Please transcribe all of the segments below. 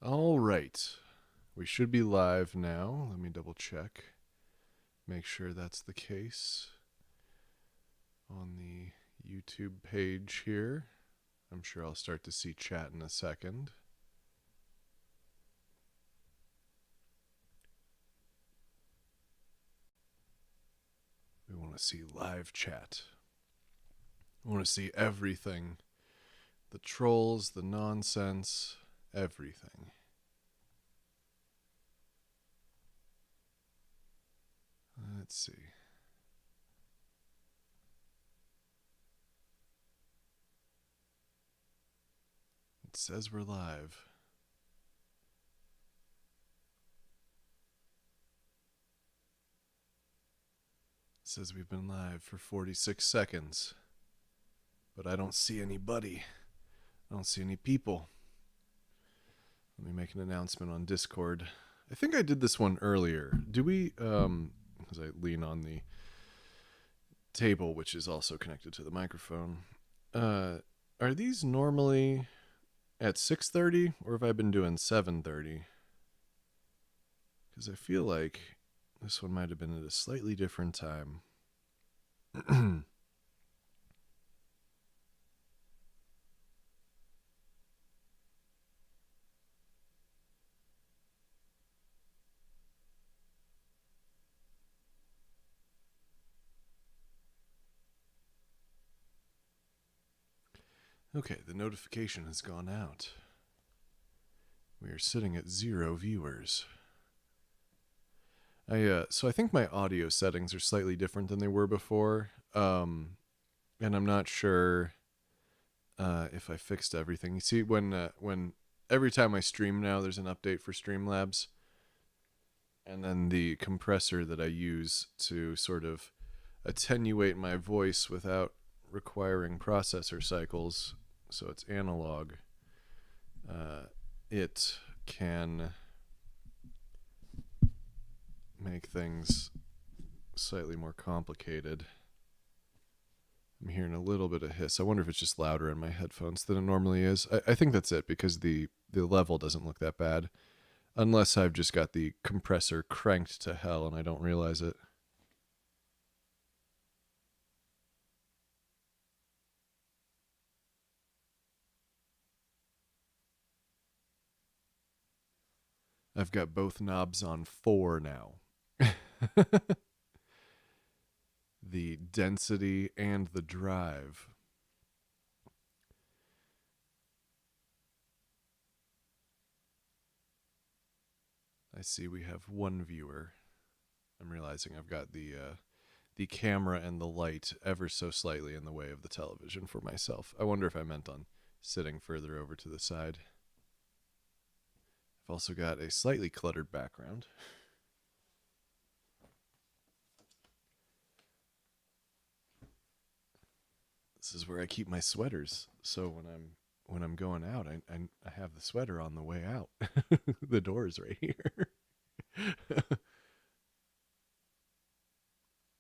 All right. We should be live now. Let me double check. Make sure that's the case on the YouTube page here. I'm sure I'll start to see chat in a second. We want to see live chat. We want to see everything. The trolls, the nonsense, everything. Let's see. It says we're live. It says we've been live for 46 seconds. But I don't see anybody. I don't see any people. Let me make an announcement on Discord. I think I did this one earlier. Do we, as I lean on the table, which is also connected to the microphone, are these normally at 6:30, or have I been doing 7:30? Because I feel like this one might have been at a slightly different time. Okay, the notification has gone out. We are sitting at 0 viewers. So I think my audio settings are slightly different than they were before, and I'm not sure if I fixed everything. You see, when every time I stream now, there's an update for Streamlabs, and then the compressor that I use to sort of attenuate my voice without requiring processor cycles, so it's analog. It can make things slightly more complicated. I'm hearing a little bit of hiss. I wonder if it's just louder in my headphones than it normally is. I think that's it, because the level doesn't look that bad, unless I've just got the compressor cranked to hell and I don't realize it. I've got both knobs on 4 now. The density and the drive. I see we have one viewer. I'm realizing I've got the camera and the light ever so slightly in the way of the television for myself. I wonder if I meant on sitting further over to the side. I've also got a slightly cluttered background. This is where I keep my sweaters. So when I'm going out, I have the sweater on the way out. The door is right here.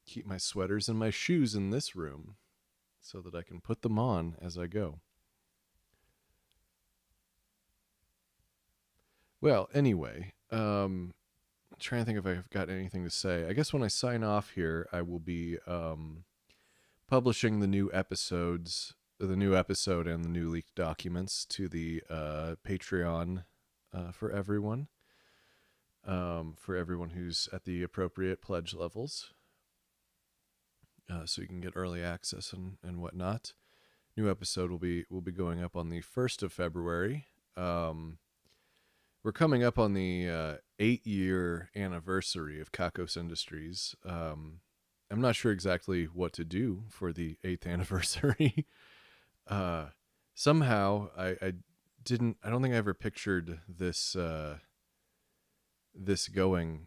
Keep my sweaters and my shoes in this room so that I can put them on as I go. Well, anyway, I'm trying to think if I've got anything to say. I guess when I sign off here, I will be publishing the new episode and the new leaked documents to the Patreon for everyone who's at the appropriate pledge levels, so you can get early access and whatnot. New episode will be going up on the 1st of February. We're coming up on the 8-year anniversary of Kakos Industries. I'm not sure exactly what to do for the 8th anniversary. Somehow I don't think I ever pictured this going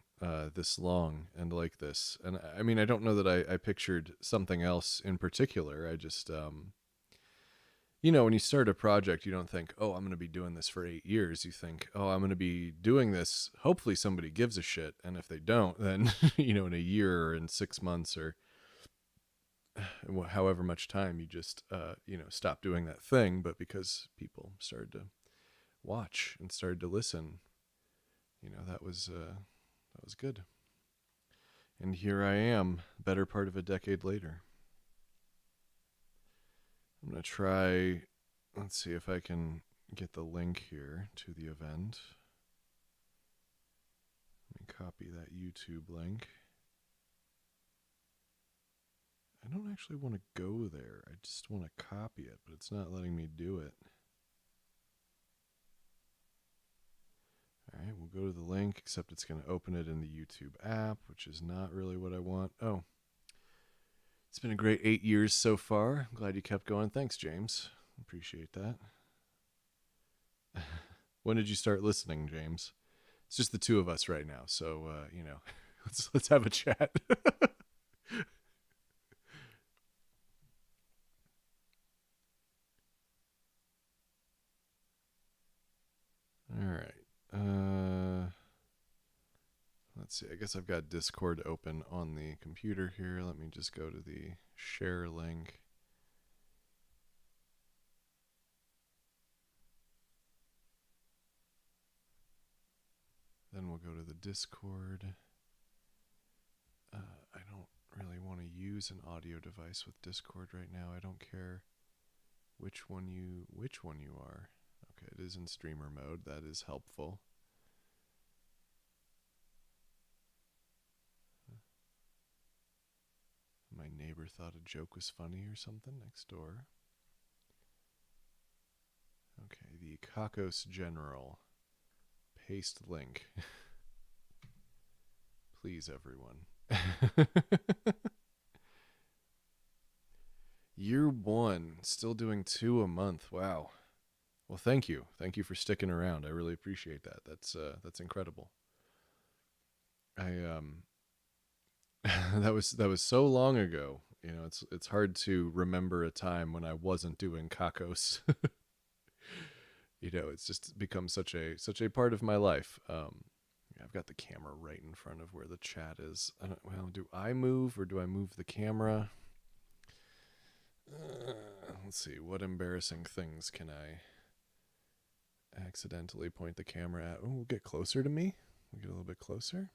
this long and like this. And I mean, I don't know that I pictured something else in particular. I just when you start a project, you don't think, oh, I'm going to be doing this for 8 years. You think, oh, I'm going to be doing this. Hopefully somebody gives a shit. And if they don't, then, in a year or in 6 months or however much time, you just, stop doing that thing. But because people started to watch and started to listen, that was good. And here I am, better part of a decade later. I'm going to try, let's see if I can get the link here to the event. Let me copy that YouTube link. I don't actually want to go there. I just want to copy it, but it's not letting me do it. All right, we'll go to the link, except it's going to open it in the YouTube app, which is not really what I want. Oh, it's been a great 8 years so far. I'm glad you kept going. Thanks, James. Appreciate that. When did you start listening, James? It's just the two of us right now, so let's have a chat. All right. Let's see. I guess I've got Discord open on the computer here. Let me just go to the share link. Then we'll go to the Discord. I don't really want to use an audio device with Discord right now. I don't care which one you are. Okay, it is in streamer mode. That is helpful. My neighbor thought a joke was funny or something next door. Okay, the Kakos General. Paste link. Please, everyone. Year 1, still doing 2 a month. Wow. Well, thank you. Thank you for sticking around. I really appreciate that. That's incredible. I that was so long ago. It's hard to remember a time when I wasn't doing Kakos. It's just become such a part of my life. I've got the camera right in front of where the chat is. Do I move or do I move the camera? Let's see. What embarrassing things can I accidentally point the camera at? Oh, get closer to me. We'll get a little bit closer.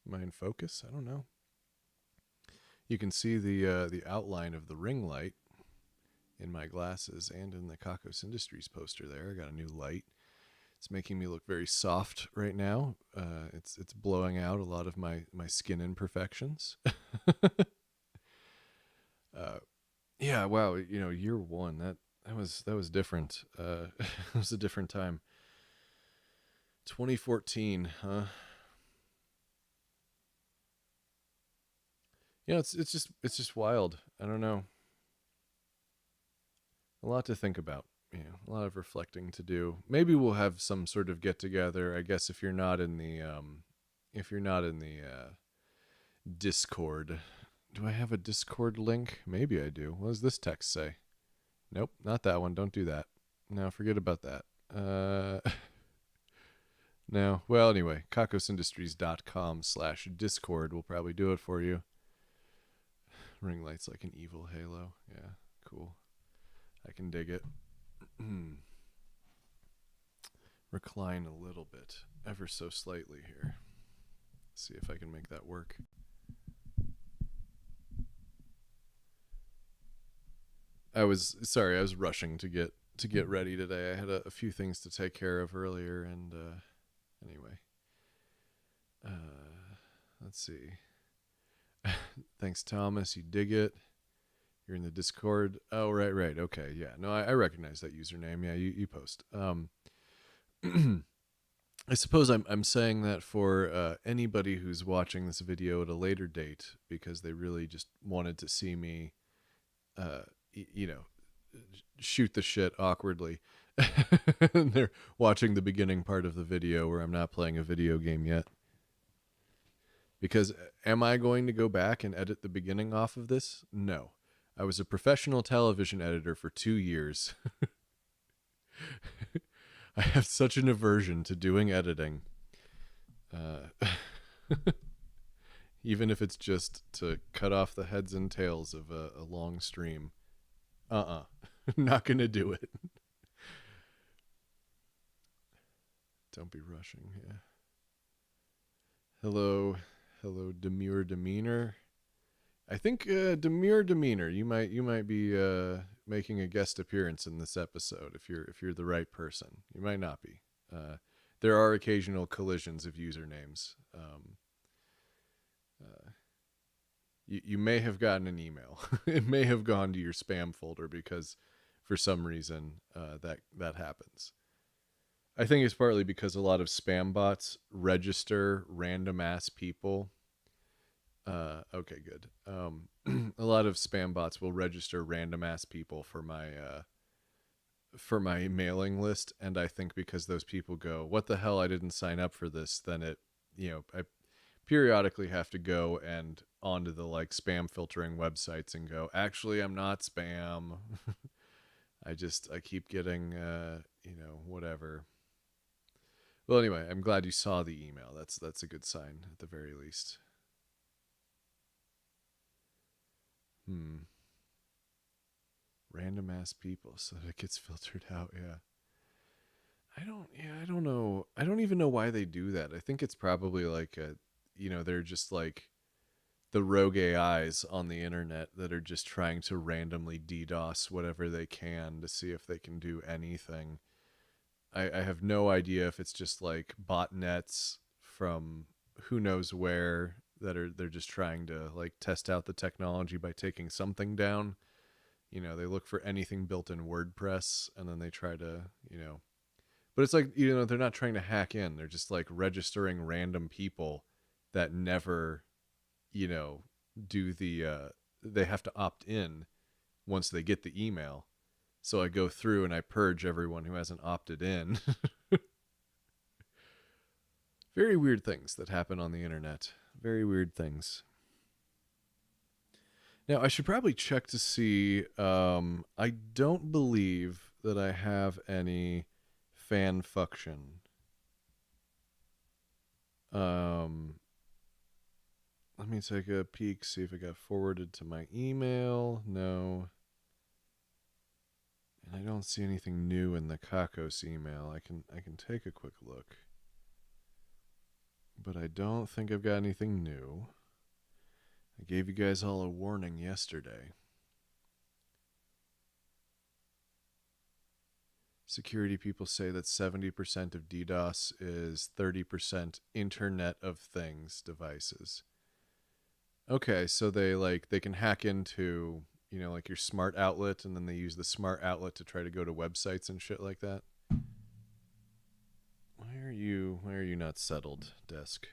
Am I in focus? I don't know. You can see the outline of the ring light in my glasses and in the Kakos Industries poster there. I got a new light. It's making me look very soft right now. It's blowing out a lot of my skin imperfections. Yeah, wow. Year 1, that was different. It was a different time. 2014, huh? It's just wild. I don't know. A lot to think about. A lot of reflecting to do. Maybe we'll have some sort of get together. I guess if you're not in the Discord. Do I have a Discord link? Maybe I do. What does this text say? Nope, not that one. Don't do that. No, forget about that. No. Well, anyway, kakosindustries.com/Discord will probably do it for you. Ring light's like an evil halo. Yeah, cool. I can dig it. Recline a little bit, ever so slightly here. See if I can make that work. I was rushing to get ready today. I had a few things to take care of earlier, and anyway. Let's see. Thanks, Thomas. You dig it. You're in the Discord. Oh, right. Okay, yeah. No, I recognize that username. Yeah, you post. I suppose I'm saying that for anybody who's watching this video at a later date because they really just wanted to see me, shoot the shit awkwardly. And they're watching the beginning part of the video where I'm not playing a video game yet. Because am I going to go back and edit the beginning off of this? No. I was a professional television editor for 2 years. I have such an aversion to doing editing. Even if it's just to cut off the heads and tails of a long stream. Not gonna do it. Don't be rushing. Yeah. Hello, hello, demure demeanor. I think demure demeanor. You might be making a guest appearance in this episode if you're the right person. You might not be. Uh, there are occasional collisions of usernames. Uh, you may have gotten an email. It may have gone to your spam folder because for some reason that happens. I think it's partly because a lot of spam bots register random ass people. Okay, good. A lot of spam bots will register random ass people for my mailing list, and I think because those people go, "What the hell? I didn't sign up for this." Then I periodically have to go and onto the like spam filtering websites and go, "Actually, I'm not spam." I keep getting whatever. Well, anyway, I'm glad you saw the email. That's a good sign at the very least. Hmm. Random ass people so that it gets filtered out. Yeah. I don't know. I don't even know why they do that. I think it's probably like they're just like the rogue AIs on the internet that are just trying to randomly DDoS whatever they can to see if they can do anything. I have no idea if it's just like botnets from who knows where they're just trying to like test out the technology by taking something down. They look for anything built in WordPress and then they try to, but it's like, they're not trying to hack in. They're just like registering random people that never, you know, do they have to opt in once they get the email. So I go through and I purge everyone who hasn't opted in. Very weird things that happen on the internet. Very weird things. Now, I should probably check to see. I don't believe that I have any fan function. Um, Let me take a peek, see if it got forwarded to my email. No. And I don't see anything new in the Kakos email. I can take a quick look. But I don't think I've got anything new. I gave you guys all a warning yesterday. Security people say that 70% of DDoS is 30% Internet of Things devices. Okay, so they can hack into, like your smart outlet, and then they use the smart outlet to try to go to websites and shit like that. Why are you not settled, desk?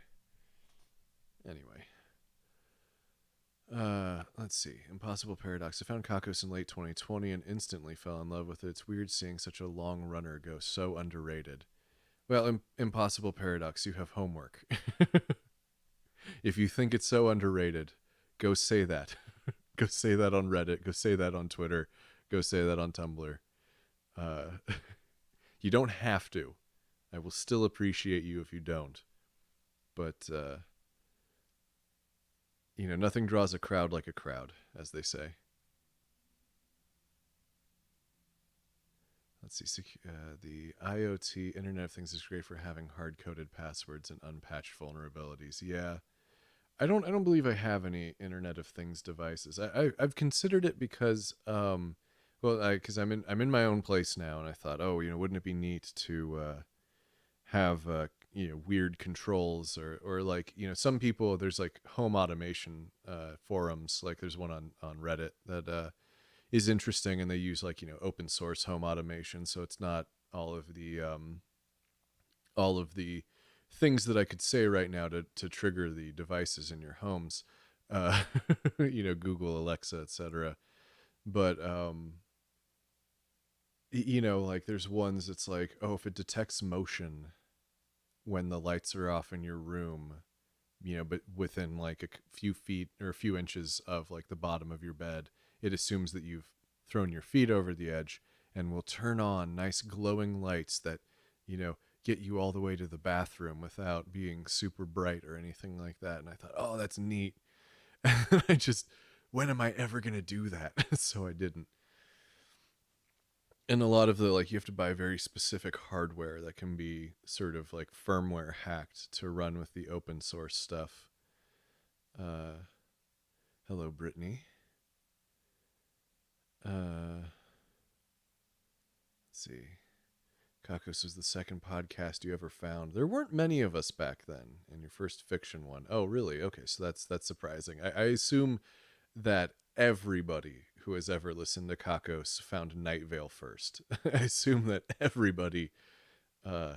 Anyway. Let's see. Impossible Paradox. I found Kakos in late 2020 and instantly fell in love with it. It's weird seeing such a long runner go so underrated. Well, Impossible Paradox, you have homework. If you think it's so underrated, go say that. Go say that on Reddit. Go say that on Twitter. Go say that on Tumblr. Uh, you don't have to. I will still appreciate you if you don't. But, nothing draws a crowd like a crowd, as they say. Let's see. The IoT Internet of Things is great for having hard-coded passwords and unpatched vulnerabilities. Yeah, I don't believe I have any Internet of Things devices. I've considered it because because I'm in my own place now, and I thought, oh, wouldn't it be neat to have weird controls or like some people, there's like home automation forums, like there's one on Reddit that is interesting, and they use like open source home automation, so it's not all of the things that I could say right now to trigger the devices in your homes, uh, Google, Alexa, etc. But like there's ones that's like, oh, if it detects motion when the lights are off in your room, but within like a few feet or a few inches of like the bottom of your bed, it assumes that you've thrown your feet over the edge and will turn on nice glowing lights that, get you all the way to the bathroom without being super bright or anything like that. And I thought, oh, that's neat. And when am I ever going to do that? So I didn't. And a lot of the, like, you have to buy very specific hardware that can be sort of like firmware hacked to run with the open source stuff. Uh, Hello, Brittany. Let's see. Kakos was the second podcast you ever found. There weren't many of us back then in your first fiction one. Oh, really? Okay, so that's surprising. I assume that everybody who has ever listened to Kakos found Night Vale first. I assume that everybody uh,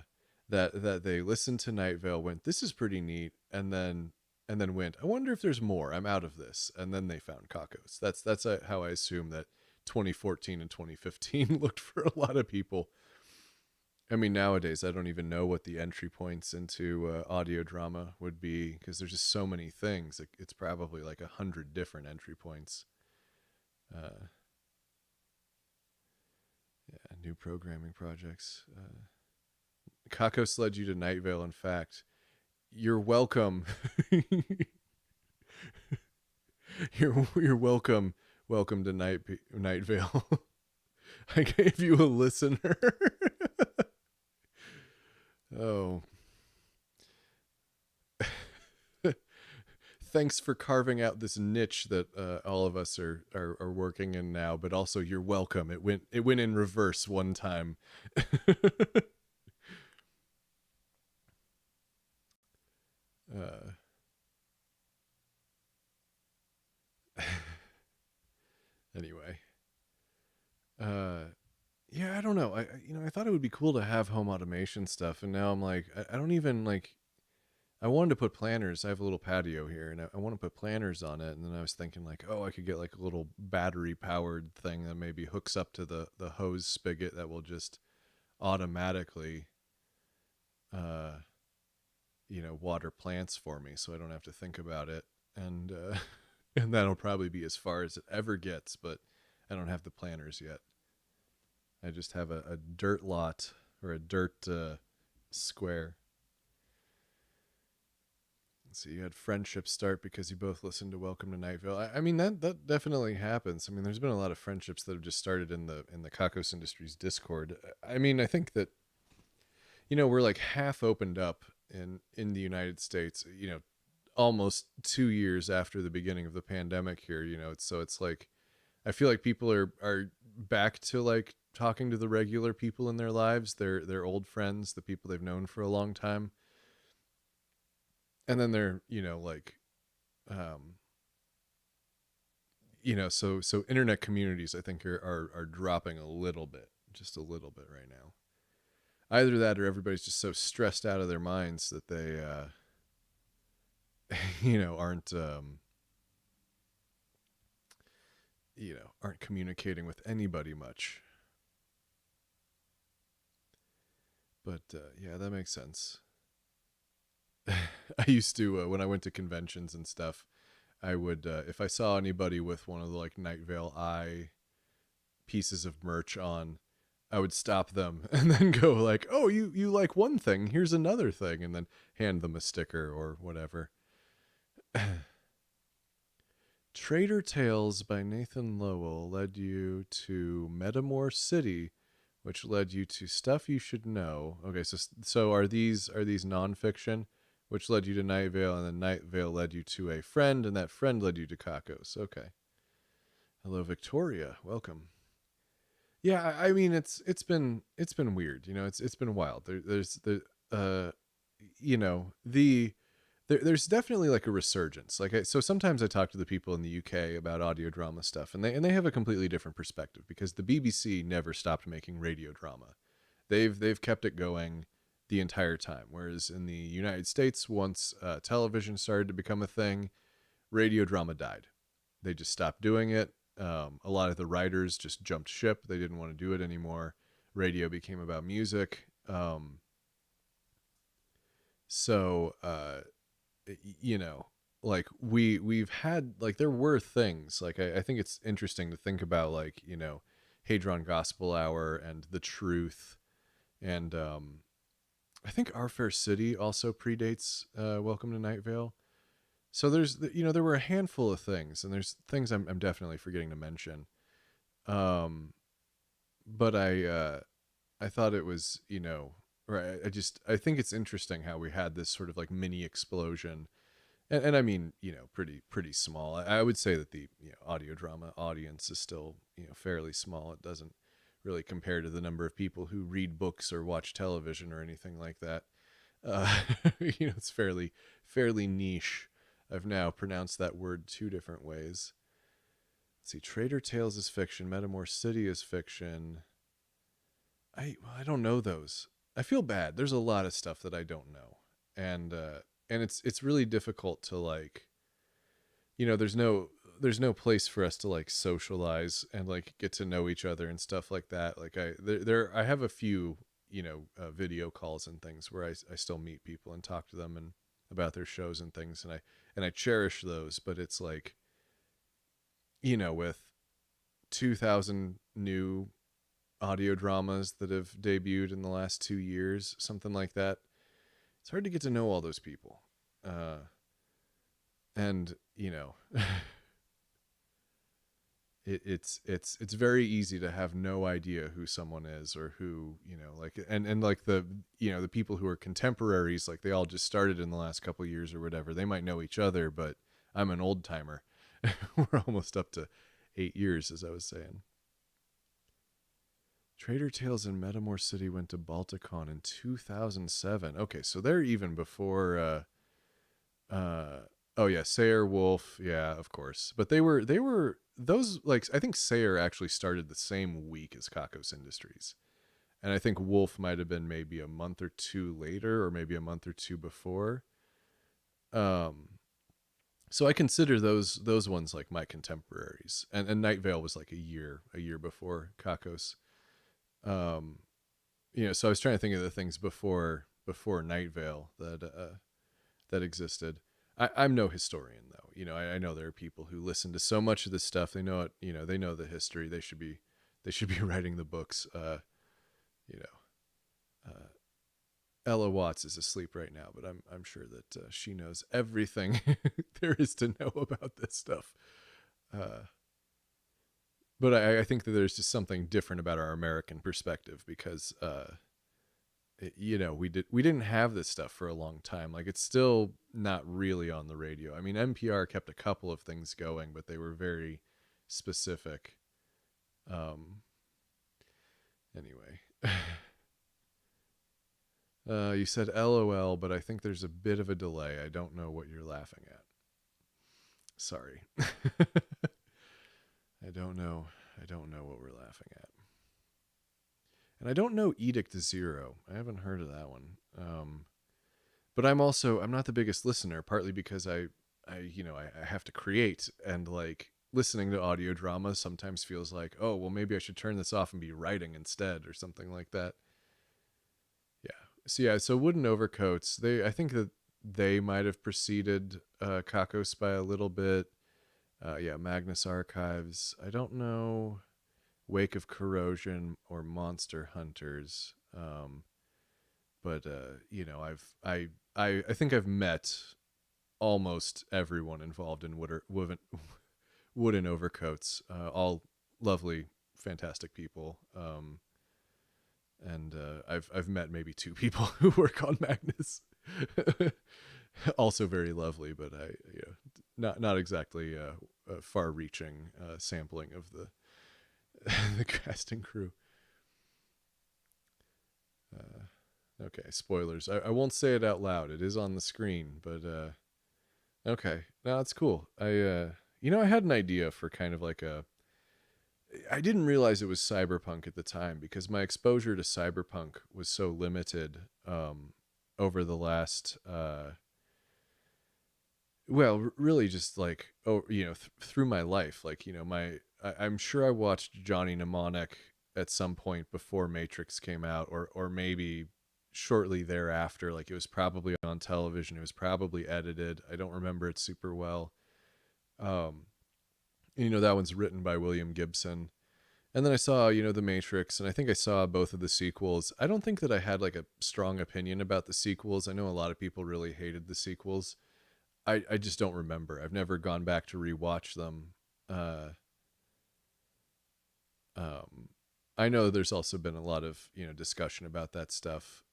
that they listened to Night Vale went, "This is pretty neat," and then went, "I wonder if there's more. I'm out of this," and then they found Kakos. That's how I assume that 2014 and 2015 looked for a lot of people. I mean, nowadays I don't even know what the entry points into audio drama would be because there's just so many things. It's probably like 100 different entry points. Uh, yeah, new programming projects. Kakos led you to Night Vale. In fact, you're welcome. You're welcome. Welcome to Night Vale. I gave you a listener. Oh, thanks for carving out this niche that all of us are working in now. But also, you're welcome. It went in reverse one time. uh, anyway, uh, yeah, I don't know. I thought it would be cool to have home automation stuff, and now I'm like, I don't even like. I wanted to put planters. I have a little patio here, and I want to put planters on it. And then I was thinking, like, oh, I could get like a little battery powered thing that maybe hooks up to the hose spigot that will just automatically, uh, water plants for me, so I don't have to think about it. And and that'll probably be as far as it ever gets. But I don't have the planters yet. I just have a dirt lot or a dirt square. So you had friendships start because you both listened to Welcome to Night Vale. I mean that definitely happens. I mean, there's been a lot of friendships that have just started in the Kakos Industries Discord. I mean, I think that we're like half opened up in the United States. Almost 2 years after the beginning of the pandemic here. It's like I feel like people are back to like talking to the regular people in their lives, their old friends, the people they've known for a long time, and then they're like um so internet communities I think are dropping a little bit, just a little bit right now. Either that or everybody's just so stressed out of their minds that they aren't aren't communicating with anybody much. But yeah, that makes sense. I used to when I went to conventions and stuff, I would if I saw anybody with one of the like Night Vale Eye pieces of merch on, I would stop them and then go like, "Oh, you like one thing? Here's another thing," and then hand them a sticker or whatever. Trader Tales by Nathan Lowell led you to Metamore City, which led you to Stuff You Should Know. Okay, so are these nonfiction, which led you to Night Vale, and then Night Vale led you to a friend, and that friend led you to Kakos. Okay. Hello, Victoria. Welcome. Yeah, I mean it's been weird. It's been wild. There's the the there's definitely like a resurgence. So sometimes I talk to the people in the UK about audio drama stuff, and they have a completely different perspective because the BBC never stopped making radio drama. They've kept it going the entire time. Whereas in the United States, once television started to become a thing, radio drama died. They just stopped doing it. A lot of the writers just jumped ship. They didn't want to do it anymore. Radio became about music. So you know, like we've had like there were things like I think it's interesting to think about like Hadron Gospel Hour and The Truth, and I think Our Fair City also predates Welcome to Night Vale. So there were a handful of things, and there's things I'm definitely forgetting to mention. Um, but I thought it was, right. I think it's interesting how we had this sort of like mini explosion, and I mean, pretty small. I would say that the audio drama audience is still fairly small. It doesn't really compare to the number of people who read books or watch television or anything like that. Uh, it's fairly niche. I've now pronounced that word two different ways. Let's see, Trader Tales is fiction. Metamor City is fiction. I don't know those. I feel bad. There's a lot of stuff that I don't know, and it's really difficult to like. There's no place for us to like socialize and like get to know each other and stuff like that. Like I have a few video calls and things where I still meet people and talk to them and about their shows and things, and I cherish those. But it's like with 2,000 new audio dramas that have debuted in the last 2 years, something like that. It's hard to get to know all those people, and it's very easy to have no idea who someone is or who like and like the people who are contemporaries, like they all just started in the last couple of years or whatever. They might know each other, but I'm an old timer. We're almost up to 8 years, as I was saying. Trader Tales in Metamor City went to Balticon in 2007. Okay, so they're even before. Oh yeah, Sayer Wolf. Yeah, of course. But they were those, like, I think Sayer actually started the same week as Kakos Industries, and I think Wolf might have been maybe a month or two later, or maybe a month or two before. Um, so I consider those ones like my contemporaries, and Night Vale was like a year before Kakos. Um, so I was trying to think of the things before Night Vale that existed. I'm no historian though. I know there are people who listen to so much of this stuff. They know it. They know the history. They should be writing the books. You know, Ella Watts is asleep right now, but I'm sure that she knows everything there is to know about this stuff. Uh, but I think that there's just something different about our American perspective because we didn't have this stuff for a long time. Like, it's still not really on the radio. I mean, NPR kept a couple of things going, but they were very specific. Um, anyway, you said LOL, but I think there's a bit of a delay. I don't know what you're laughing at. Sorry. I don't know. I don't know what we're laughing at. And I don't know Edict Zero. I haven't heard of that one. But I'm not the biggest listener, partly because I have to create, and like listening to audio drama sometimes feels like, oh, well, maybe I should turn this off and be writing instead or something like that. So Wooden Overcoats, I think that they might have preceded Kakos by a little bit. Magnus Archives. I don't know Wake of Corrosion or Monster Hunters. But I think I've met almost everyone involved in wooden overcoats. All lovely, fantastic people. And I've met maybe two people who work on Magnus. Also very lovely, but not exactly a far-reaching sampling of the the casting crew. Okay, spoilers. I won't say it out loud. It is on the screen, but okay. No, that's cool. I had an idea for kind of like I didn't realize it was cyberpunk at the time because my exposure to cyberpunk was so limited over the last really just like through my life. Like, I'm sure I watched Johnny Mnemonic at some point before Matrix came out, or maybe shortly thereafter. Like, it was probably on television, it was probably edited. I don't remember it super well. um that one's written by William Gibson. And then I saw, The Matrix, and I think I saw both of the sequels. I don't think that I had like a strong opinion about the sequels. I know a lot of people really hated the sequels. I just don't remember. I've never gone back to rewatch them. Uh, um, I know there's also been a lot of discussion about that stuff.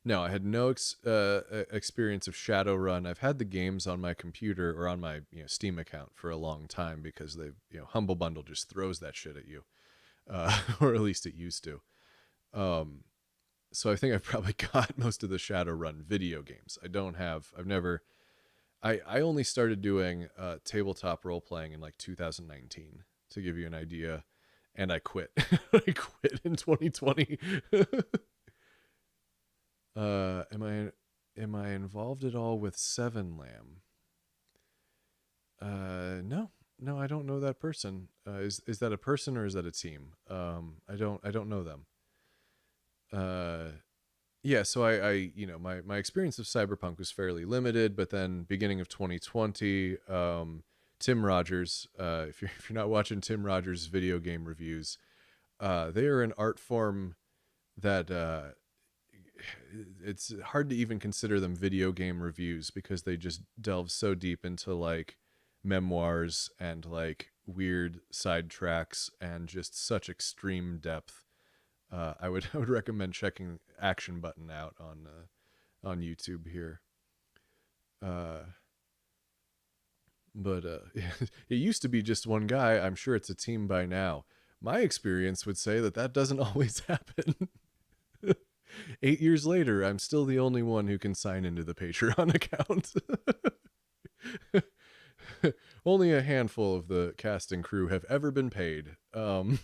No, I had no experience of Shadowrun. I've had the games on my computer or on my Steam account for a long time because they Humble Bundle just throws that shit at you, or at least it used to. Um, so I think I've probably got most of the Shadowrun video games. I don't have. I've never. I only started doing tabletop role playing in like 2019 to give you an idea, and I quit. I quit in 2020. Am I involved at all with Seven Lamb? No, no, I don't know that person. Is that a person or is that a team? I don't know them. Uh, yeah, so my experience of Cyberpunk was fairly limited, but then beginning of 2020, Tim Rogers, if you're not watching Tim Rogers video game reviews, they are an art form that it's hard to even consider them video game reviews because they just delve so deep into like memoirs and like weird side tracks and just such extreme depth. I would I would recommend checking Action Button out on YouTube here. Uh, but it used to be just one guy. I'm sure it's a team by now. My experience would say that that doesn't always happen. 8 years later, I'm still the only one who can sign into the Patreon account. Only a handful of the cast and crew have ever been paid. I'm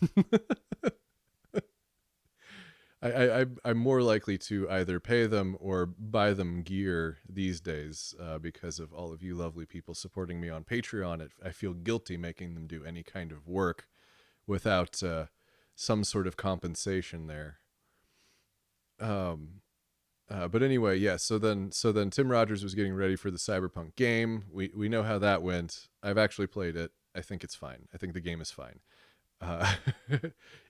more likely to either pay them or buy them gear these days because of all of you lovely people supporting me on Patreon. I feel guilty making them do any kind of work without some sort of compensation there. But anyway, yeah. So then Tim Rogers was getting ready for the Cyberpunk game. We know how that went. I've actually played it. I think it's fine. I think the game is fine. Uh,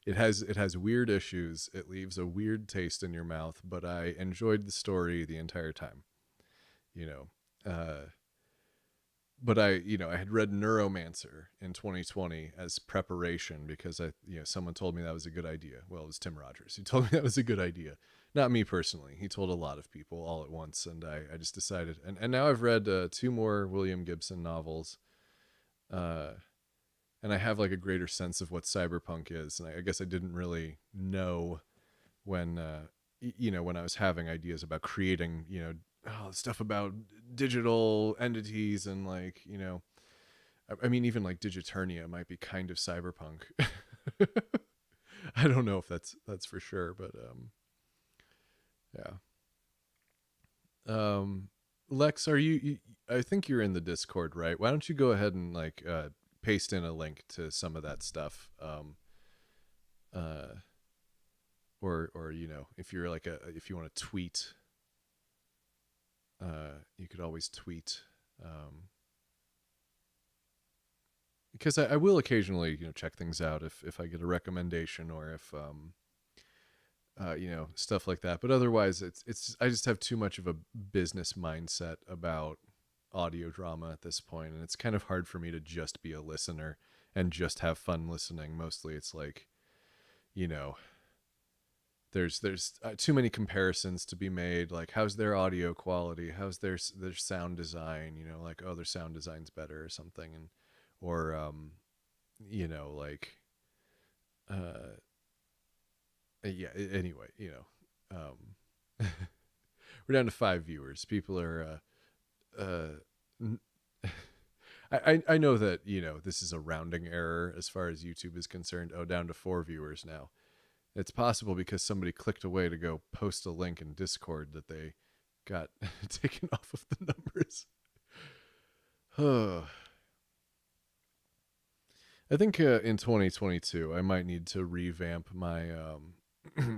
it has weird issues. It leaves a weird taste in your mouth, but I enjoyed the story the entire time. You know, but I had read Neuromancer in 2020 as preparation because someone told me that was a good idea. Well, it was Tim Rogers. He told me that was a good idea. Not me personally. He told a lot of people all at once, and I just decided. And now I've read two more William Gibson novels. Uh, and I have like a greater sense of what cyberpunk is. And I guess I didn't really know when, when I was having ideas about creating, stuff about digital entities and like, I mean, even like Digiternia might be kind of cyberpunk. I don't know if that's for sure, but yeah. Um, Lex, I think you're in the Discord, right? Why don't you go ahead and like paste in a link to some of that stuff, uh, or if you're like if you want to tweet, you could always tweet, because I will occasionally check things out if I get a recommendation or if stuff like that. But otherwise, it's I just have too much of a business mindset about audio drama at this point, and it's kind of hard for me to just be a listener and just have fun listening. Mostly, it's like, you know, there's too many comparisons to be made. Like, how's their audio quality? How's their sound design? Like, oh, their sound design's better or something, and or like yeah. Anyway, we're down to 5 viewers. People are I know that this is a rounding error as far as YouTube is concerned. Oh, down to 4 viewers now. It's possible because somebody clicked away to go post a link in Discord that they got taken off of the numbers. I think in 2022 I might need to revamp my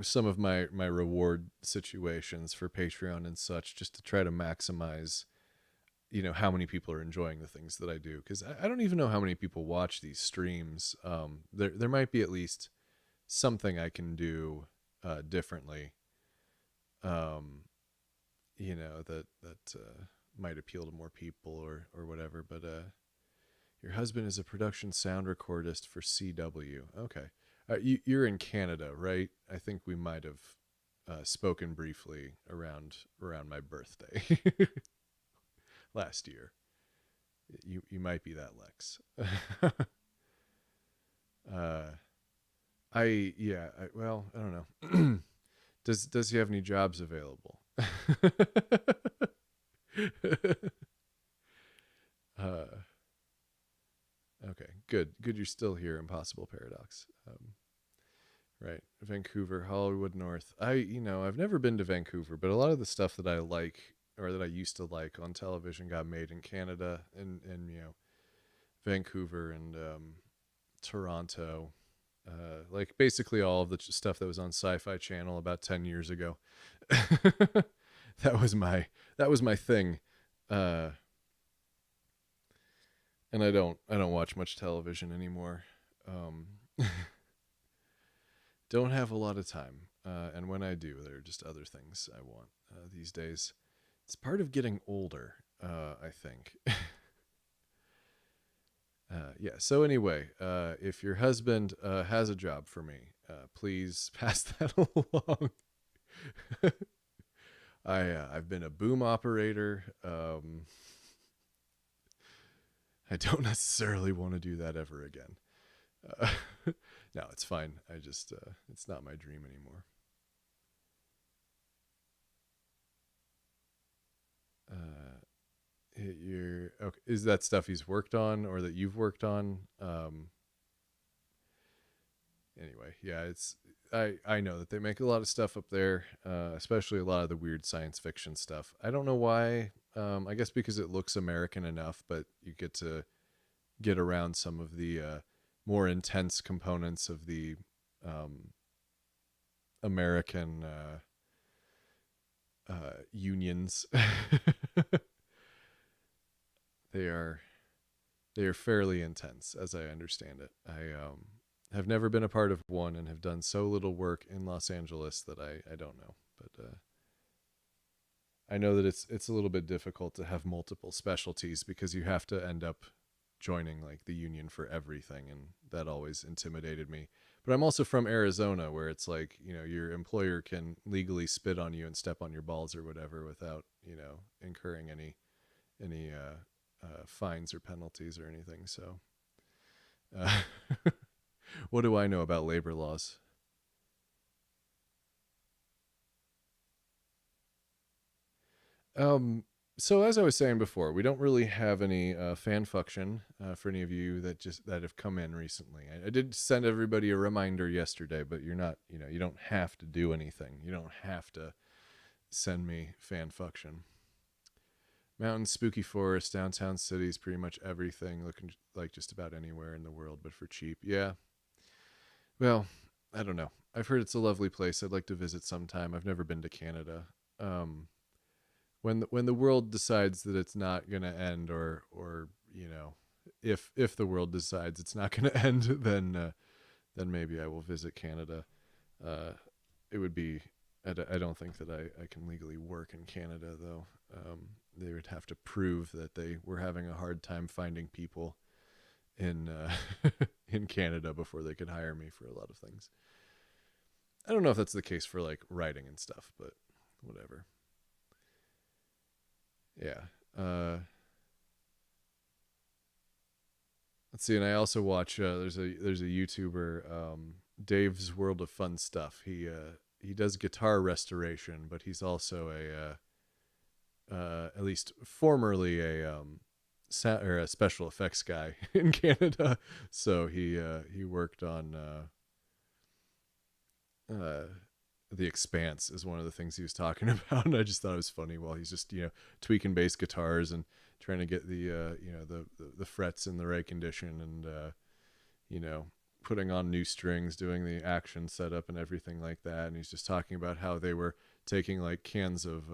some of my reward situations for Patreon and such, just to try to maximize how many people are enjoying the things that I do, because I don't even know how many people watch these streams. There might be at least something I can do differently, that might appeal to more people or whatever. But your husband is a production sound recordist for CW. Okay. You're in Canada, right? I think we might have spoken briefly around my birthday last year. You might be that Lex. uh, well, I don't know. Does he have any jobs available? uh, okay, good. You're still here. Impossible Paradox. Right, Vancouver, Hollywood North. I've never been to Vancouver, but a lot of the stuff that I like or that I used to like on television got made in Canada and Vancouver and Toronto. Like basically all of the stuff that was on Sci-Fi Channel about 10 years ago. that was my that was my thing. Uh, and I don't watch much television anymore. Um, don't have a lot of time. And when I do, there are just other things I want these days. It's part of getting older, I think. Yeah. So anyway, if your husband has a job for me, please pass that along. I've been a boom operator. I don't necessarily want to do that ever again. Uh, no, it's fine. I just it's not my dream anymore. Uh, you're okay. Is that stuff he's worked on or that you've worked on? Anyway, yeah, it's I know that they make a lot of stuff up there, especially a lot of the weird science fiction stuff. I don't know why. I guess because it looks American enough, but you get to get around some of the more intense components of the um, American unions. they are they are fairly intense, as I understand it. I have never been a part of one and have done so little work in Los Angeles that I don't know. But I know that it's a little bit difficult to have multiple specialties because you have to end up joining like the union for everything, and that always intimidated me. But I'm also from Arizona, where it's like your employer can legally spit on you and step on your balls or whatever without incurring any fines or penalties or anything. So, uh, what do I know about labor laws? Um, so as I was saying before, we don't really have any fan function for any of you that have come in recently. I did send everybody a reminder yesterday, but you're not, you don't have to do anything. You don't have to send me fan function. Mountains, spooky forests, downtown cities, pretty much everything looking like just about anywhere in the world, but for cheap. Yeah. Well, I don't know. I've heard it's a lovely place. I'd like to visit sometime. I've never been to Canada. Um, when the world decides that it's not going to end, or if the world decides it's not going to end, then maybe I will visit Canada. Uh, it would be. I don't think that I can legally work in Canada though. They would have to prove that they were having a hard time finding people in in Canada before they could hire me for a lot of things. I don't know if that's the case for like writing and stuff, but whatever. Yeah. Let's see, and I also watch. There's a YouTuber, Dave's World of Fun Stuff. He does guitar restoration, but he's also at least formerly or a special effects guy in Canada. So he worked on The Expanse is one of the things he was talking about, and I just thought it was funny while he's just tweaking bass guitars and trying to get the the frets in the right condition, and you know putting on new strings, doing the action setup and everything like that. And he's just talking about how they were taking like cans of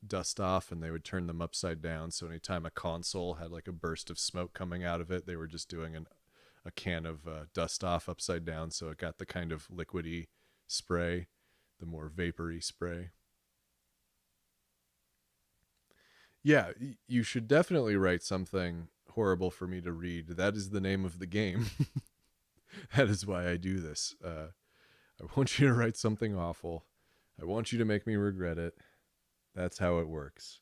dust off and they would turn them upside down, so anytime a console had like a burst of smoke coming out of it, they were just doing a can of dust off upside down, so it got the kind of liquidy spray, the more vapory spray. Yeah, you should definitely write something horrible for me to read. That is the name of the game. That is why I do this. I want you to write something awful. I want you to make me regret it. That's how it works.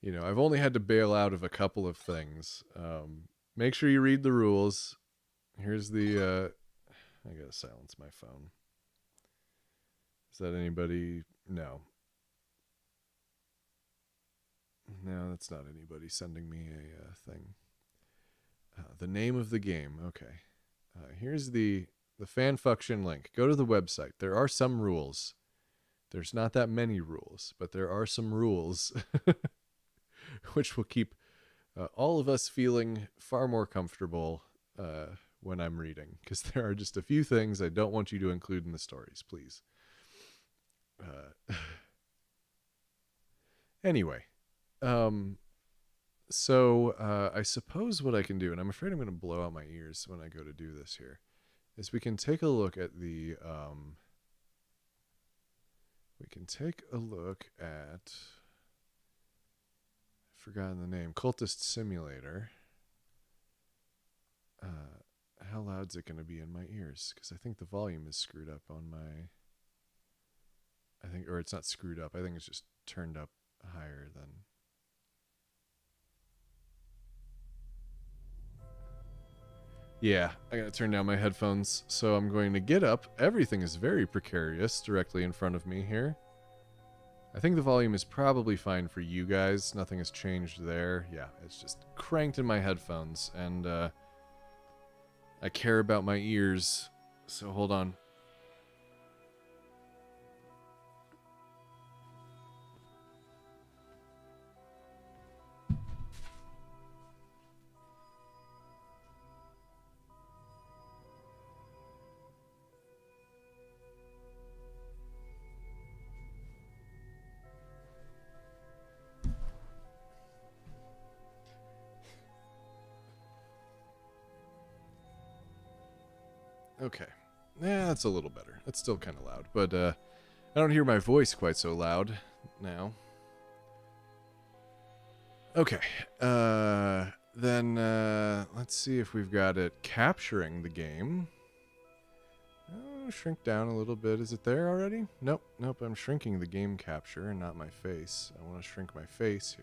You know, I've only had to bail out of a couple of things. Make sure you read the rules. Here's the, I gotta silence my phone. Is that anybody? No. No, that's not anybody sending me a thing. The name of the game. Okay. Here's the fanfunction link. Go to the website. There are some rules. There's not that many rules, but there are some rules which will keep all of us feeling far more comfortable when I'm reading, because there are just a few things I don't want you to include in the stories, please. Anyway, so I suppose what I can do, and I'm afraid I'm going to blow out my ears when I go to do this here, is we can take a look at the I've forgotten the name, Cultist Simulator. How loud's it going to be in my ears? Because I think the volume is screwed up on my, or it's not screwed up. I think it's just turned up higher than. Yeah, I gotta turn down my headphones, so I'm going to get up. Everything is very precarious directly in front of me here. I think the volume is probably fine for you guys. Nothing has changed there. Yeah, it's just cranked in my headphones, and I care about my ears, so hold on. Okay. Yeah, that's a little better. It's still kind of loud, but I don't hear my voice quite so loud now. Okay. Then let's see if we've got it capturing the game. Oh, shrink down a little bit. Is it there already? Nope. Nope. I'm shrinking the game capture and not my face. I want to shrink my face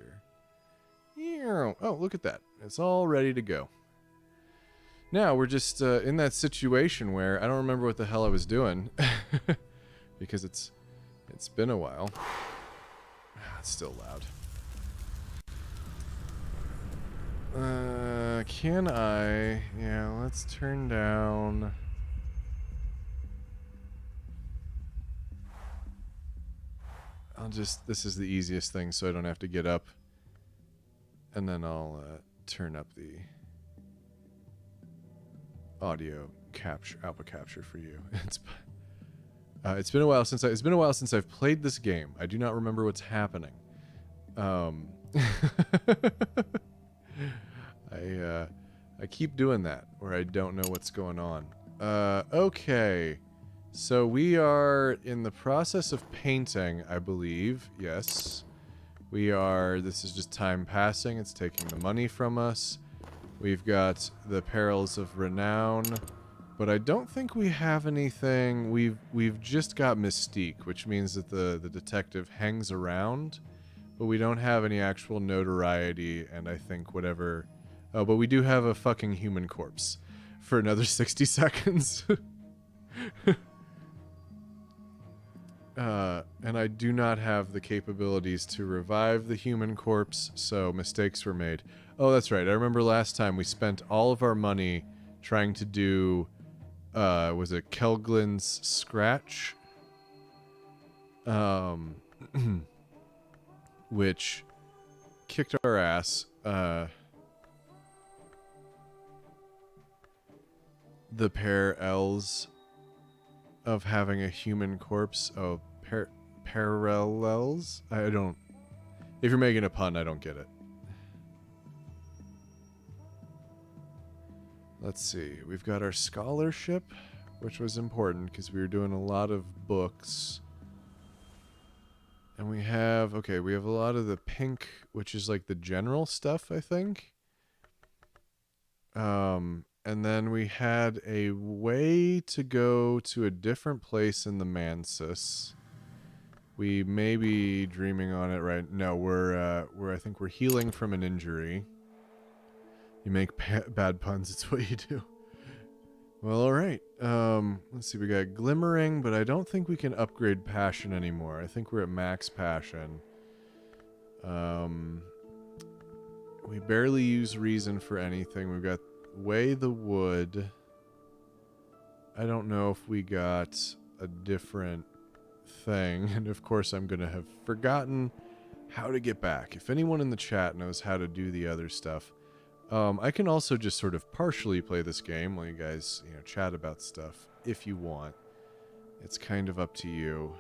here. Oh, look at that. It's all ready to go. Now we're just in that situation where I don't remember what the hell I was doing because it's been a while. It's still loud. Can I? Yeah, let's turn down. This is the easiest thing so I don't have to get up. And then I'll turn up the audio capture, output capture for you. It's been a while since I've played this game. I do not remember what's happening. I keep doing that where I don't know what's going on. Okay. So we are in the process of painting, I believe. Yes. We are. This is just time passing. It's taking the money from us. We've got the Perils of Renown, but I don't think we have anything. We've just got Mystique, which means that the detective hangs around, but we don't have any actual notoriety, and I think whatever... Oh, but we do have a fucking human corpse for another 60 seconds. And I do not have the capabilities to revive the human corpse, so mistakes were made. Oh, that's right. I remember last time we spent all of our money trying to do, was it Kelglin's Scratch? Which kicked our ass. The parallels of having a human corpse. Oh, parallels? I don't... If you're making a pun, I don't get it. Let's see. We've got our scholarship, which was important because we were doing a lot of books. And we have... Okay, we have a lot of the pink, which is like the general stuff, I think. And then we had a way to go to a different place in the Mansus. We may be dreaming on it right. No, I think we're healing from an injury. You make bad puns. It's what you do. Well, all right. Let's see. We got glimmering, but I don't think we can upgrade passion anymore. I think we're at max passion. We barely use reason for anything. We've got weigh the wood. I don't know if we got a different thing, and of course I'm gonna have forgotten how to get back. If anyone in the chat knows how to do the other stuff, I can also just sort of partially play this game while you guys, chat about stuff if you want. It's kind of up to you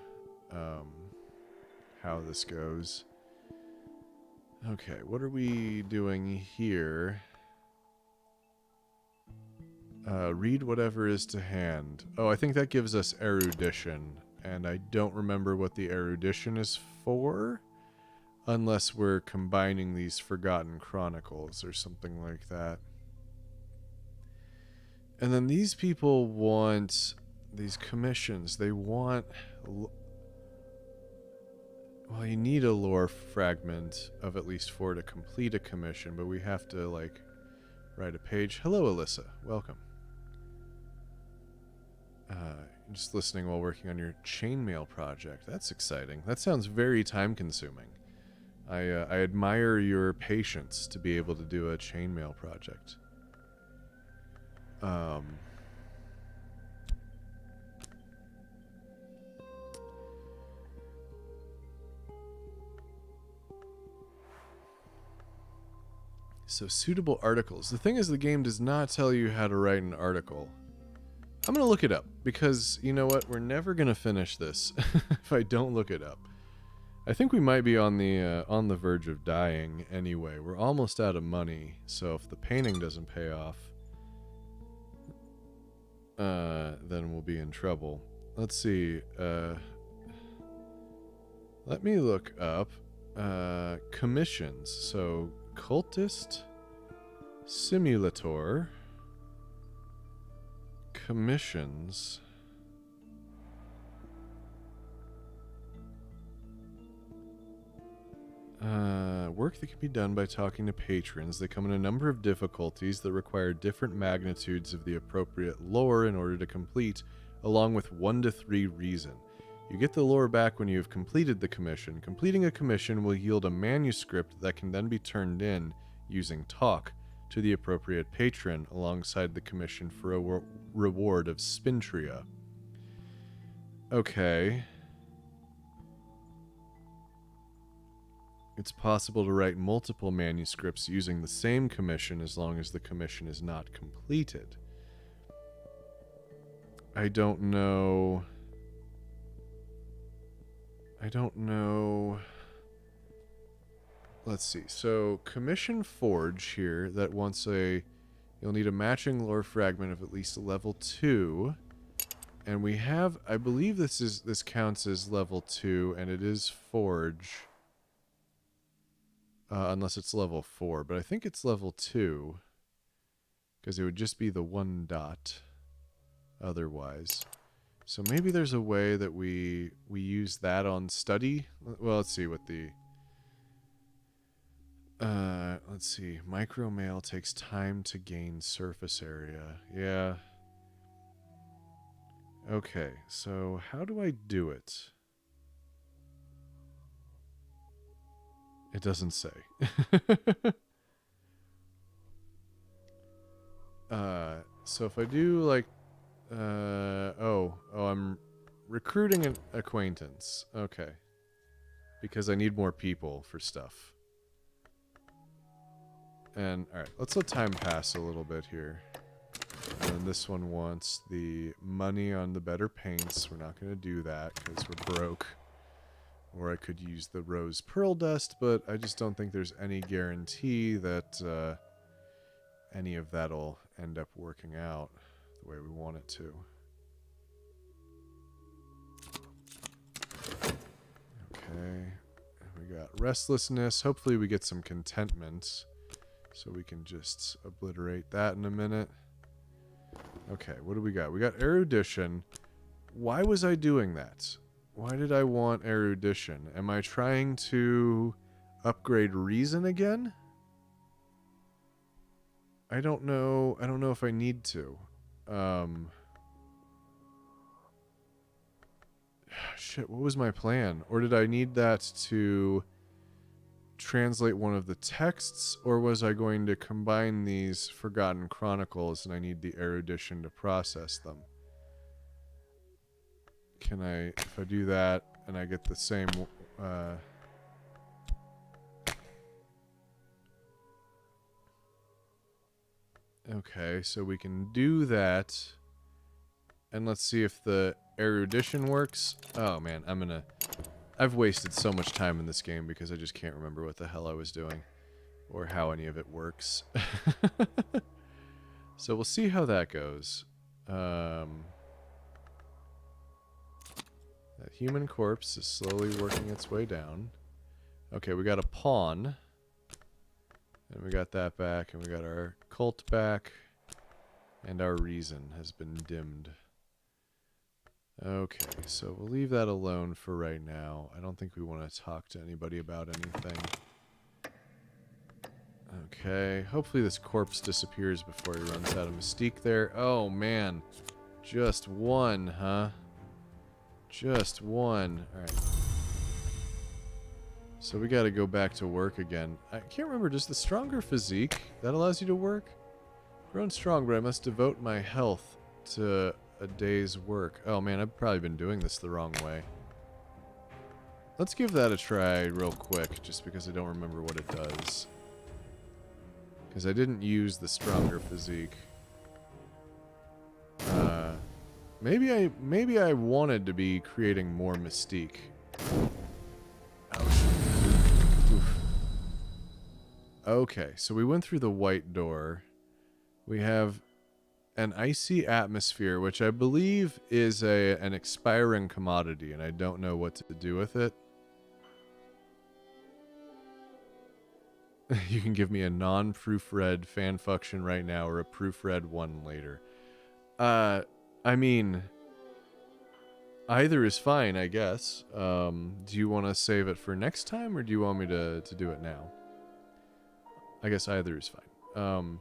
how this goes. Okay, what are we doing here? Read whatever is to hand. Oh, I think that gives us erudition, and I don't remember what the erudition is for, unless we're combining these Forgotten Chronicles or something like that. And then these people want these commissions. They want... Well, you need a lore fragment of at least 4 to complete a commission, but we have to, write a page. Hello, Alyssa. Welcome. Just listening while working on your chainmail project. That's exciting. That sounds very time-consuming. I admire your patience to be able to do a chainmail project. So suitable articles. The thing is, the game does not tell you how to write an article. I'm going to look it up, because, you know what? We're never going to finish this if I don't look it up. I think we might be on the verge of dying anyway. We're almost out of money, so if the painting doesn't pay off, then we'll be in trouble. Let's see. Let me look up commissions. So, cultist, simulator, commissions. Work that can be done by talking to patrons. They come in a number of difficulties that require different magnitudes of the appropriate lore in order to complete, along with 1 to 3 reason. You get the lore back when you have completed the commission. Completing a commission will yield a manuscript that can then be turned in, using talk, to the appropriate patron alongside the commission for a reward of spintria. Okay. It's possible to write multiple manuscripts using the same commission as long as the commission is not completed. I don't know. Let's see. So, commission forge here that wants you'll need a matching lore fragment of at least level 2. And we have, I believe this counts as level 2, and it is forge. Unless it's level 4, but I think it's level 2. Because it would just be the 1 dot otherwise. So maybe there's a way that we use that on study. Well, let's see what the... let's see. Micro mail takes time to gain surface area. Yeah. Okay, so how do I do it? It doesn't say. So if I do I'm recruiting an acquaintance. Okay. Because I need more people for stuff. And, alright, let's let time pass a little bit here. And this one wants the money on the better paints. We're not going to do that because we're broke. Or I could use the rose pearl dust, but I just don't think there's any guarantee that any of that'll end up working out the way we want it to. Okay, we got restlessness. Hopefully we get some contentment, so we can just obliterate that in a minute. Okay, what do we got? We got erudition. Why was I doing that? Why did I want erudition? Am I trying to upgrade reason again? I don't know. I don't know if I need to. Shit, what was my plan? Or did I need that to translate one of the texts? Or was I going to combine these Forgotten Chronicles and I need the erudition to process them? Can I, if I do that and I get the same, okay, so we can do that. And let's see if the erudition works. Oh man, I've wasted so much time in this game because I just can't remember what the hell I was doing. Or how any of it works. So we'll see how that goes. That human corpse is slowly working its way down. Okay, we got a pawn. And we got that back, and we got our cult back. And our reason has been dimmed. Okay, so we'll leave that alone for right now. I don't think we want to talk to anybody about anything. Okay, hopefully this corpse disappears before he runs out of mystique there. Oh, man. Just one, huh? Just one. Alright. So we gotta go back to work again. I can't remember, does the stronger physique, that allows you to work? Grown strong, but I must devote my health to a day's work. Oh man, I've probably been doing this the wrong way. Let's give that a try real quick, just because I don't remember what it does. Because I didn't use the stronger physique. Maybe I wanted to be creating more mystique. Ouch. Oof. Okay, so we went through the white door. We have an icy atmosphere, which I believe is an expiring commodity, and I don't know what to do with it. You can give me a non-proofread fanfiction right now, or a proofread one later. I mean, either is fine, I guess. Do you want to save it for next time, or do you want me to do it now? I guess either is fine. I'm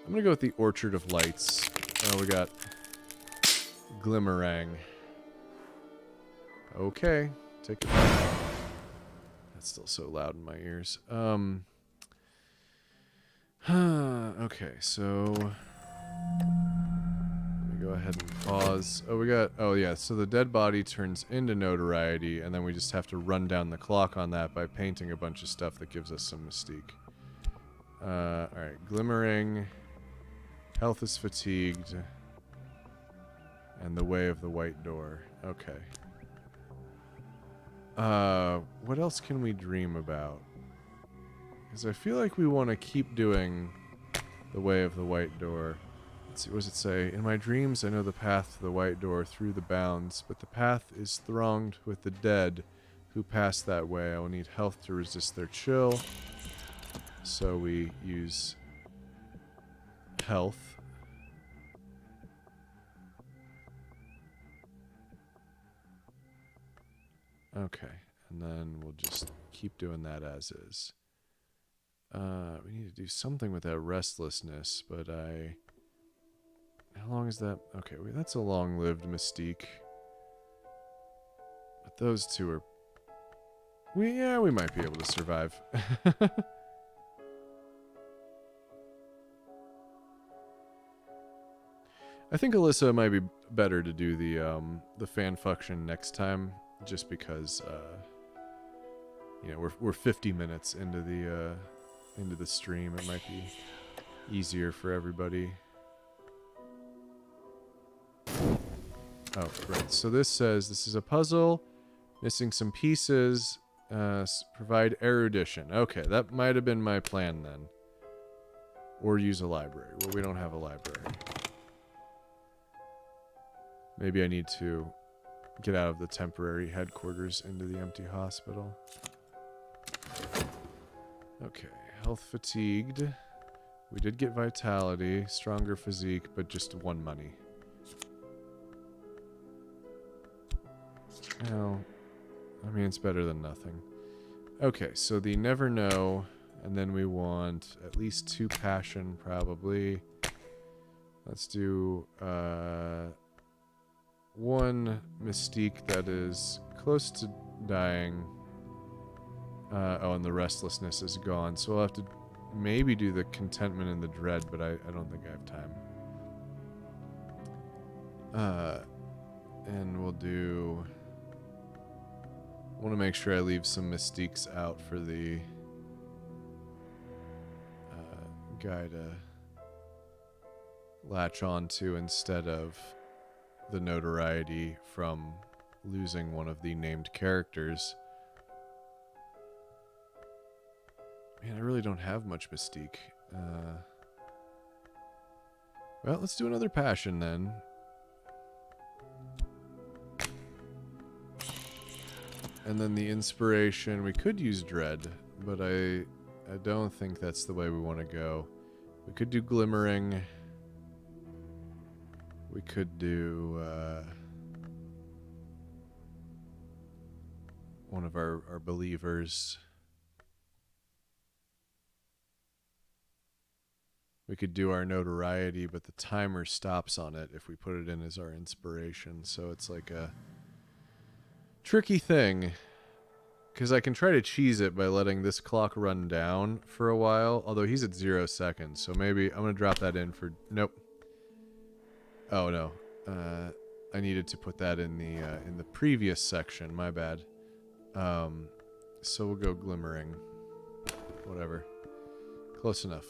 gonna go with the Orchard of Lights. Oh, we got Glimmerang. Okay, take it back. That's still so loud in my ears. Okay, so let me go ahead and pause. Oh, we got, oh yeah, so the dead body turns into notoriety, and then we just have to run down the clock on that by painting a bunch of stuff that gives us some mystique. Alright, Glimmering, health is fatigued, and the way of the white door. Okay. What else can we dream about? Because I feel like we want to keep doing the way of the white door. Let's see, what does it say? In my dreams, I know the path to the white door through the bounds, but the path is thronged with the dead who pass that way. I will need health to resist their chill. So we use health. Okay, and then we'll just keep doing that as is. We need to do something with that restlessness, but how long is that? Okay, that's a long-lived mystique. But those two are... we might be able to survive. I think Alyssa might be better to do the fan function next time, just because you know, we're 50 minutes into the stream. It might be easier for everybody. Oh, right. So this says this is a puzzle, missing some pieces. Provide erudition. Okay, that might have been my plan then. Or use a library. Well, we don't have a library. Maybe I need to get out of the temporary headquarters into the empty hospital. Okay, health fatigued. We did get vitality, stronger physique, but just 1 money. Well, I mean, it's better than nothing. Okay, so the never know, and then we want at least 2 passion, probably. Let's do 1 mystique that is close to dying. Oh, and the restlessness is gone, so we'll have to maybe do the contentment and the dread, but I don't think I have time. And we'll do... I want to make sure I leave some mystiques out for the guy to latch on to instead of the notoriety from losing one of the named characters. Man, I really don't have much mystique. Well, let's do another passion then. And then the inspiration, we could use dread, but I don't think that's the way we want to go. We could do glimmering. We could do one of our believers. We could do our notoriety, but the timer stops on it if we put it in as our inspiration. So it's like a tricky thing, because I can try to cheese it by letting this clock run down for a while, although he's at 0 seconds, so maybe I'm going to drop that in for... Nope. Oh, no. I needed to put that in the previous section, my bad. So we'll go glimmering. Whatever. Close enough.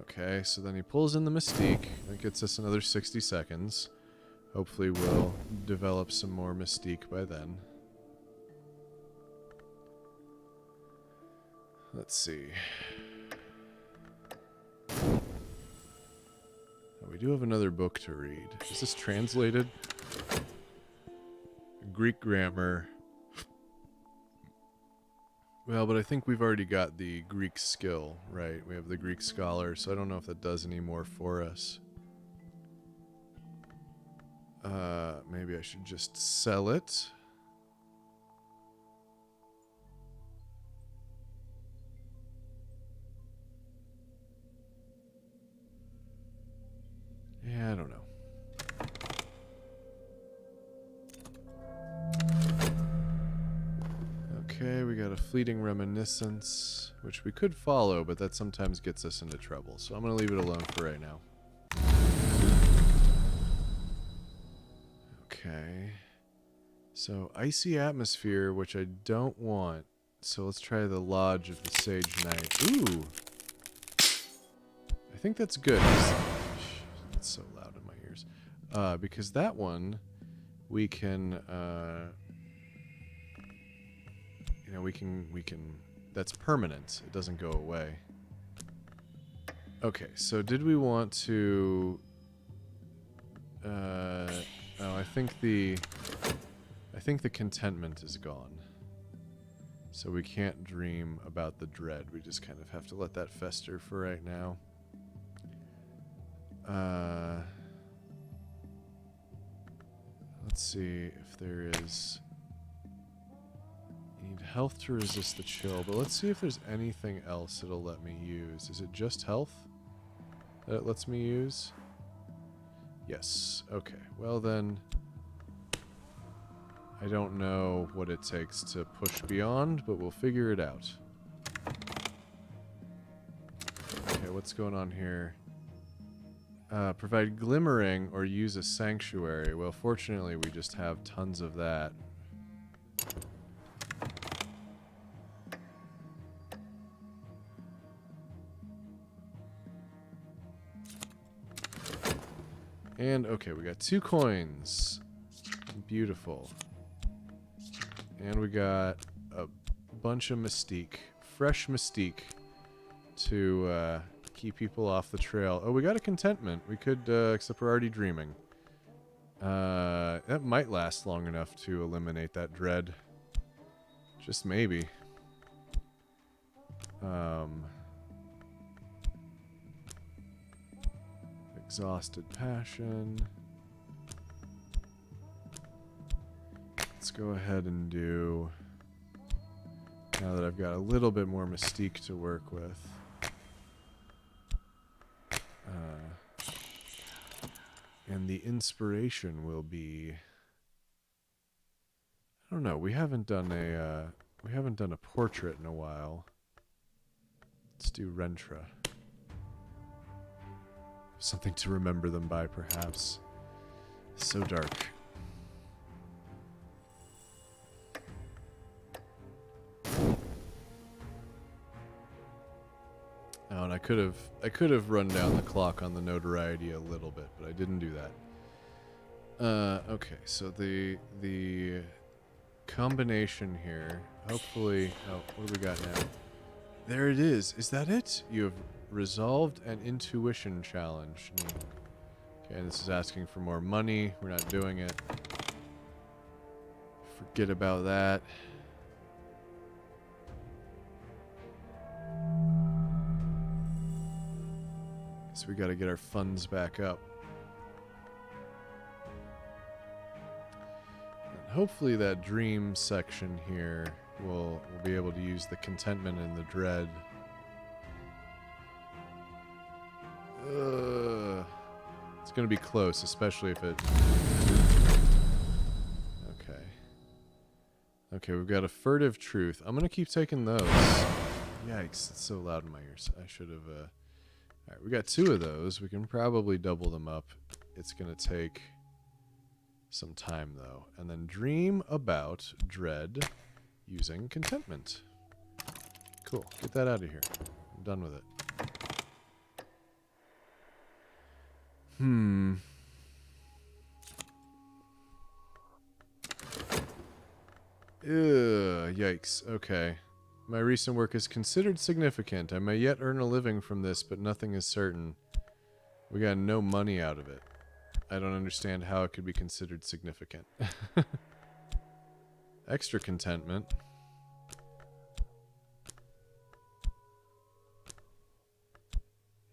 Okay, so then he pulls in the mystique. That gets us another 60 seconds. Hopefully we'll develop some more mystique by then. Let's see. Oh, we do have another book to read. Is this translated? Greek grammar. Well, but I think we've already got the Greek skill, right? We have the Greek scholar, so I don't know if that does any more for us. Maybe I should just sell it. Yeah, I don't know. Okay, we got a fleeting reminiscence, which we could follow, but that sometimes gets us into trouble. So I'm going to leave it alone for right now. Okay. So, icy atmosphere, which I don't want. So let's try the Lodge of the Sage Knight. Ooh! I think that's good. It's so loud in my ears. Because that one, we can, you know, we can, that's permanent. It doesn't go away. Okay, so did we want to, oh, I think the contentment is gone. So we can't dream about the dread. We just kind of have to let that fester for right now. Let's see if there is... You need health to resist the chill, but let's see if there's anything else it'll let me use. Is it just health that it lets me use? Yes. Okay. Well then... I don't know what it takes to push beyond, but we'll figure it out. Okay, what's going on here? Provide glimmering or use a sanctuary. Well, fortunately, we just have tons of that. And, okay, we got 2 coins. Beautiful. And we got a bunch of mystique. Fresh mystique to keep people off the trail. Oh, we got a contentment. We could, except we're already dreaming. That might last long enough to eliminate that dread. Just maybe. exhausted passion. Let's go ahead and do, now that I've got a little bit more mystique to work with. And the inspiration will be, I don't know, we haven't done a portrait in a while. Let's do Rentra. Something to remember them by, perhaps. So dark. Oh, and I could have run down the clock on the notoriety a little bit, but I didn't do that. Okay, so the combination here, hopefully, oh, what do we got now? There it is. Is that it? You have resolved an intuition challenge. Okay, this is asking for more money. We're not doing it. Forget about that. So we got to get our funds back up. And hopefully that dream section here we'll be able to use the contentment and the dread. It's going to be close, especially if it... Okay. Okay, we've got a furtive truth. I'm going to keep taking those. Yikes, it's so loud in my ears. I should have... Alright, we got 2 of those. We can probably double them up. It's going to take some time, though. And then dream about dread using contentment. Cool. Get that out of here. I'm done with it. Yikes. Okay. My recent work is considered significant. I may yet earn a living from this, but nothing is certain. We got no money out of it. I don't understand how it could be considered significant. Extra contentment.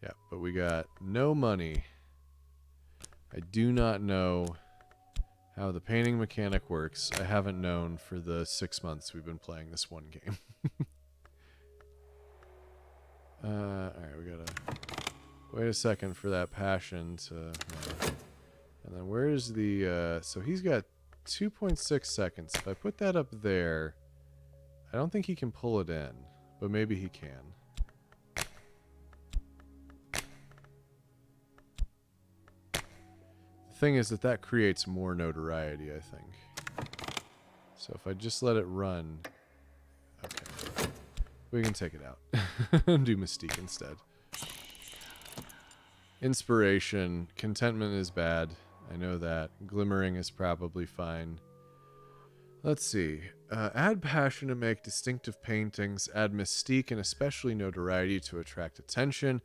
Yeah, but we got no money. I do not know how the painting mechanic works. I haven't known for the 6 months we've been playing this one game. Alright, we gotta wait a second for that passion to... and then where's the... so he's got 2.6 seconds. If I put that up there, I don't think he can pull it in, but maybe he can. The thing is that creates more notoriety, I think. So if I just let it run... Okay. We can take it out. Do Mystique instead. Inspiration. Contentment is bad. I know that. Glimmering is probably fine. Let's see. Add passion to make distinctive paintings. Add mystique and especially notoriety to attract attention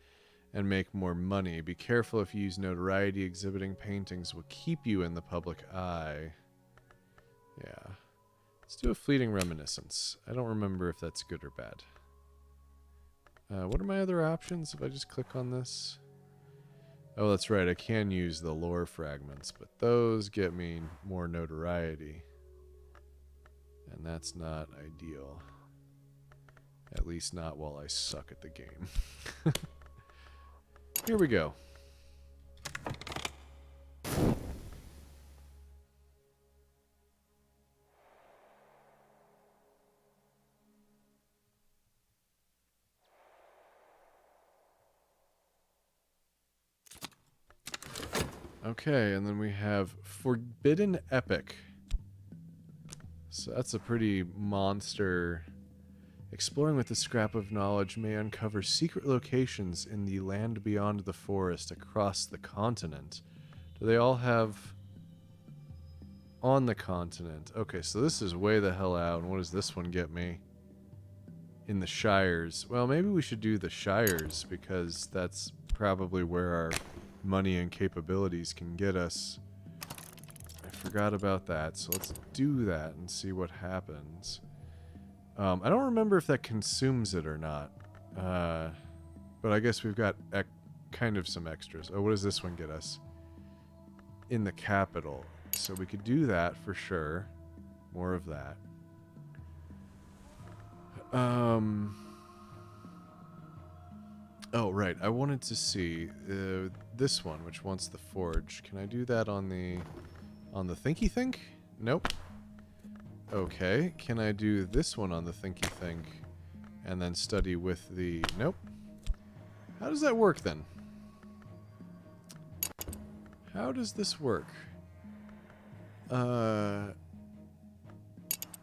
and make more money. Be careful if you use notoriety. Exhibiting paintings will keep you in the public eye. Yeah. Let's do a fleeting reminiscence. I don't remember if that's good or bad. What are my other options if I just click on this? Oh, that's right. I can use the lore fragments, but those get me more notoriety. And that's not ideal. At least not while I suck at the game. Here we go. Okay, and then we have Forbidden Epic. So that's a pretty monster. Exploring with the scrap of knowledge may uncover secret locations in the land beyond the forest across the continent. Do they all have on the continent? Okay, so this is way the hell out. And what does this one get me? In the Shires. Well, maybe we should do the Shires because that's probably where our money and capabilities can get us. I forgot about that, so let's do that and see what happens. I don't remember if that consumes it or not, but I guess we've got kind of some extras. Oh, what does this one get us? In the capital. So we could do that for sure. More of that. Oh, right. I wanted to see this one, which wants the forge. Can I do that on the Thinky Think? Nope. Okay. Can I do this one on the Thinky Think and then study with the... Nope. How does that work then? How does this work?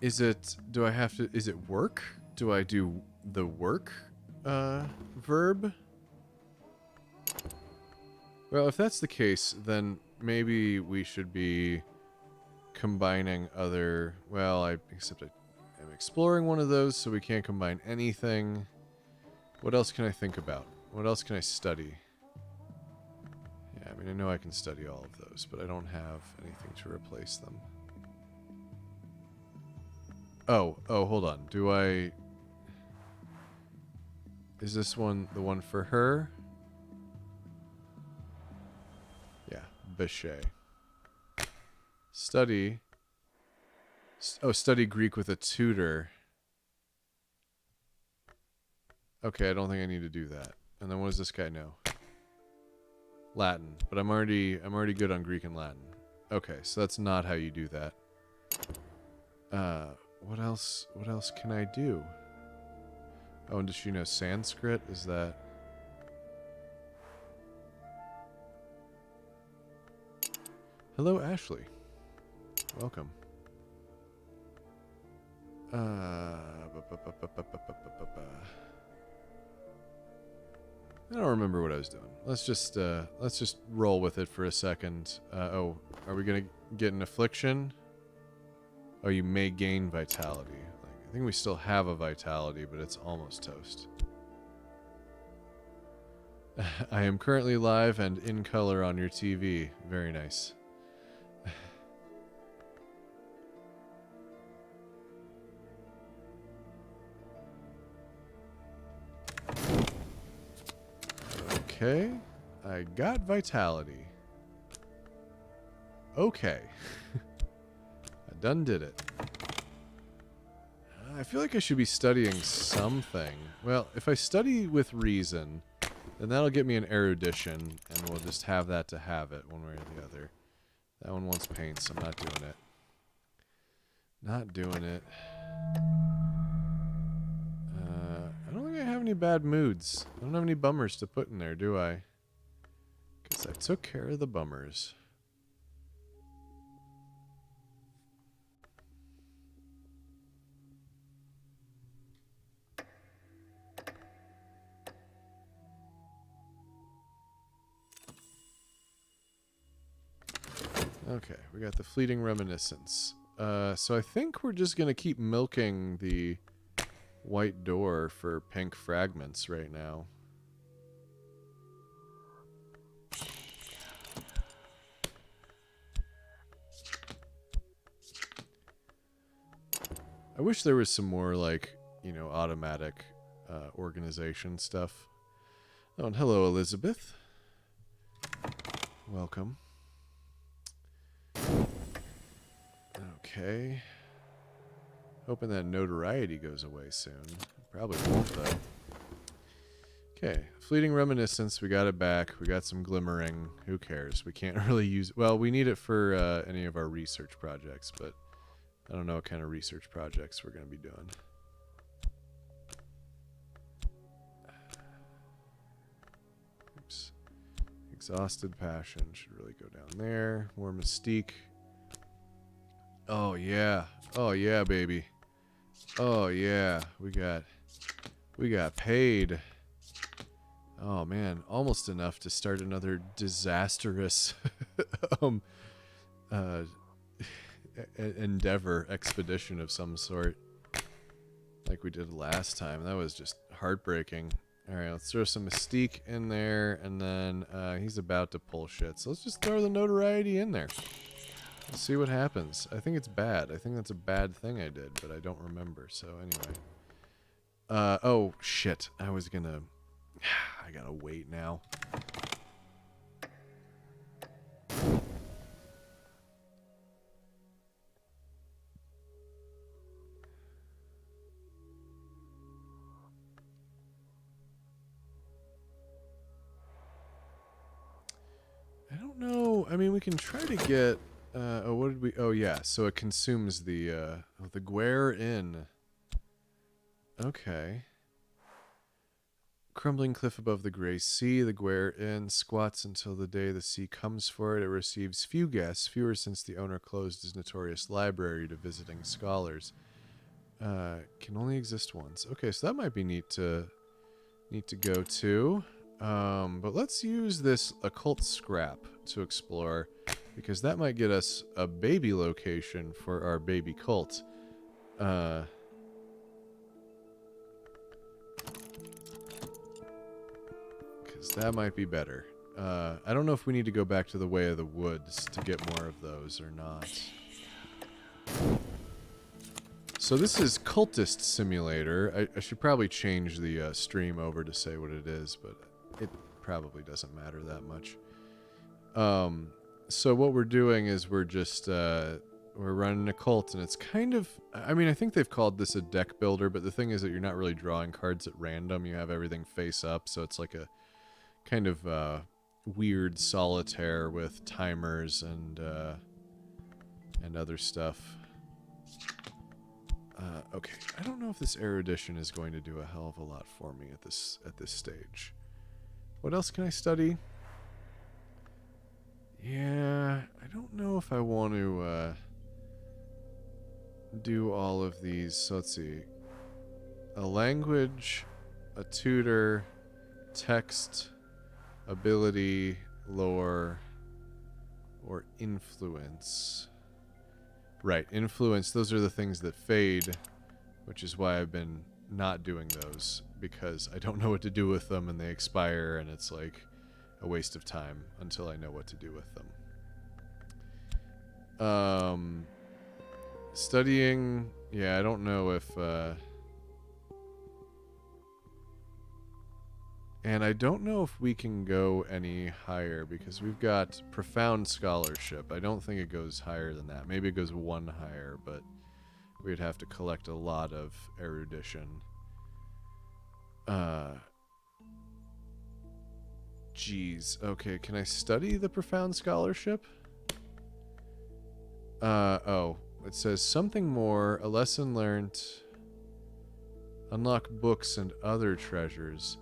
Is it... Do I have to... Is it work? Do I do the work verb? Well, if that's the case, then maybe we should be combining other... Well, except I'm exploring one of those, so we can't combine anything. What else can I think about? What else can I study? Yeah, I mean, I know I can study all of those, but I don't have anything to replace them. Oh, hold on. Do I... Is this one the one for her? Yeah, Bechet. Study. Study Greek with a tutor. Okay, I don't think I need to do that. And then what does this guy know? Latin, but I'm already good on Greek and Latin. Okay, so that's not how you do that. What else can I do? Oh, and does she know Sanskrit? Is that... Hello, Ashley. Welcome. I don't remember what I was doing. Let's just roll with it for a second. Oh, are we gonna get an affliction? Oh, you may gain vitality. I think we still have a vitality, but it's almost toast. I am currently live and in color on your TV. Very nice. Okay. I got vitality. Okay. I done did it. I feel like I should be studying something. Well, if I study with reason, then that'll get me an erudition, and we'll just have that to have it one way or the other. That one wants paint, so I'm not doing it. Not doing it. I don't think I have any bad moods. I don't have any bummers to put in there, do I? Because I took care of the bummers. Okay, we got the fleeting reminiscence. So I think we're just going to keep milking the white door for pink fragments right now. I wish there was some more, like, you know, automatic organization stuff. Oh, and hello, Elizabeth. Welcome. Okay. Hoping that notoriety goes away soon. Probably won't, though. Okay. Fleeting reminiscence. We got it back. We got some glimmering. Who cares? We can't really use... Well, we need it for any of our research projects, but I don't know what kind of research projects we're going to be doing. Oops. Exhausted passion should really go down there. More mystique. Oh yeah. Oh yeah, baby. Oh yeah. We got paid. Oh man, almost enough to start another disastrous endeavor, expedition of some sort. Like we did last time. That was just heartbreaking. Alright, let's throw some mystique in there, and then he's about to pull shit. So let's just throw the notoriety in there. Let's see what happens. I think it's bad. I think that's a bad thing I did, but I don't remember. So anyway. Oh, shit. I was gonna I gotta wait now. I don't know. I mean, we can try to get... oh, what did we... Oh, yeah. So it consumes the Guare Inn. Okay. Crumbling cliff above the gray sea, the Guare Inn squats until the day the sea comes for it. It receives few guests, fewer since the owner closed his notorious library to visiting scholars. Can only exist once. Okay, so that might be neat to go to. But let's use this occult scrap to explore, because that might get us a baby location for our baby cult. Because that might be better. I don't know if we need to go back to the Way of the Woods to get more of those or not. So this is Cultist Simulator. I should probably change the stream over to say what it is, but it probably doesn't matter that much. So what we're doing is we're just we're running a cult, and it's kind of... I mean, I think they've called this a deck builder, but the thing is that you're not really drawing cards at random. You have everything face up, so it's like a kind of weird solitaire with timers and other stuff. Okay, I don't know if this erudition is going to do a hell of a lot for me at this stage. What else can I study? Yeah, I don't know if I want to do all of these. So let's see. A language, a tutor, text, ability, lore, or influence. Right, influence, those are the things that fade, which is why I've been not doing those, because I don't know what to do with them and they expire, and it's like a waste of time until I know what to do with them. Studying, yeah, I don't know if... And I don't know if we can go any higher, because we've got profound scholarship. I don't think it goes higher than that. Maybe it goes one higher, but we'd have to collect a lot of erudition. Geez. Okay, can I study the profound scholarship? Oh. It says something more, a lesson learned, unlock books and other treasures.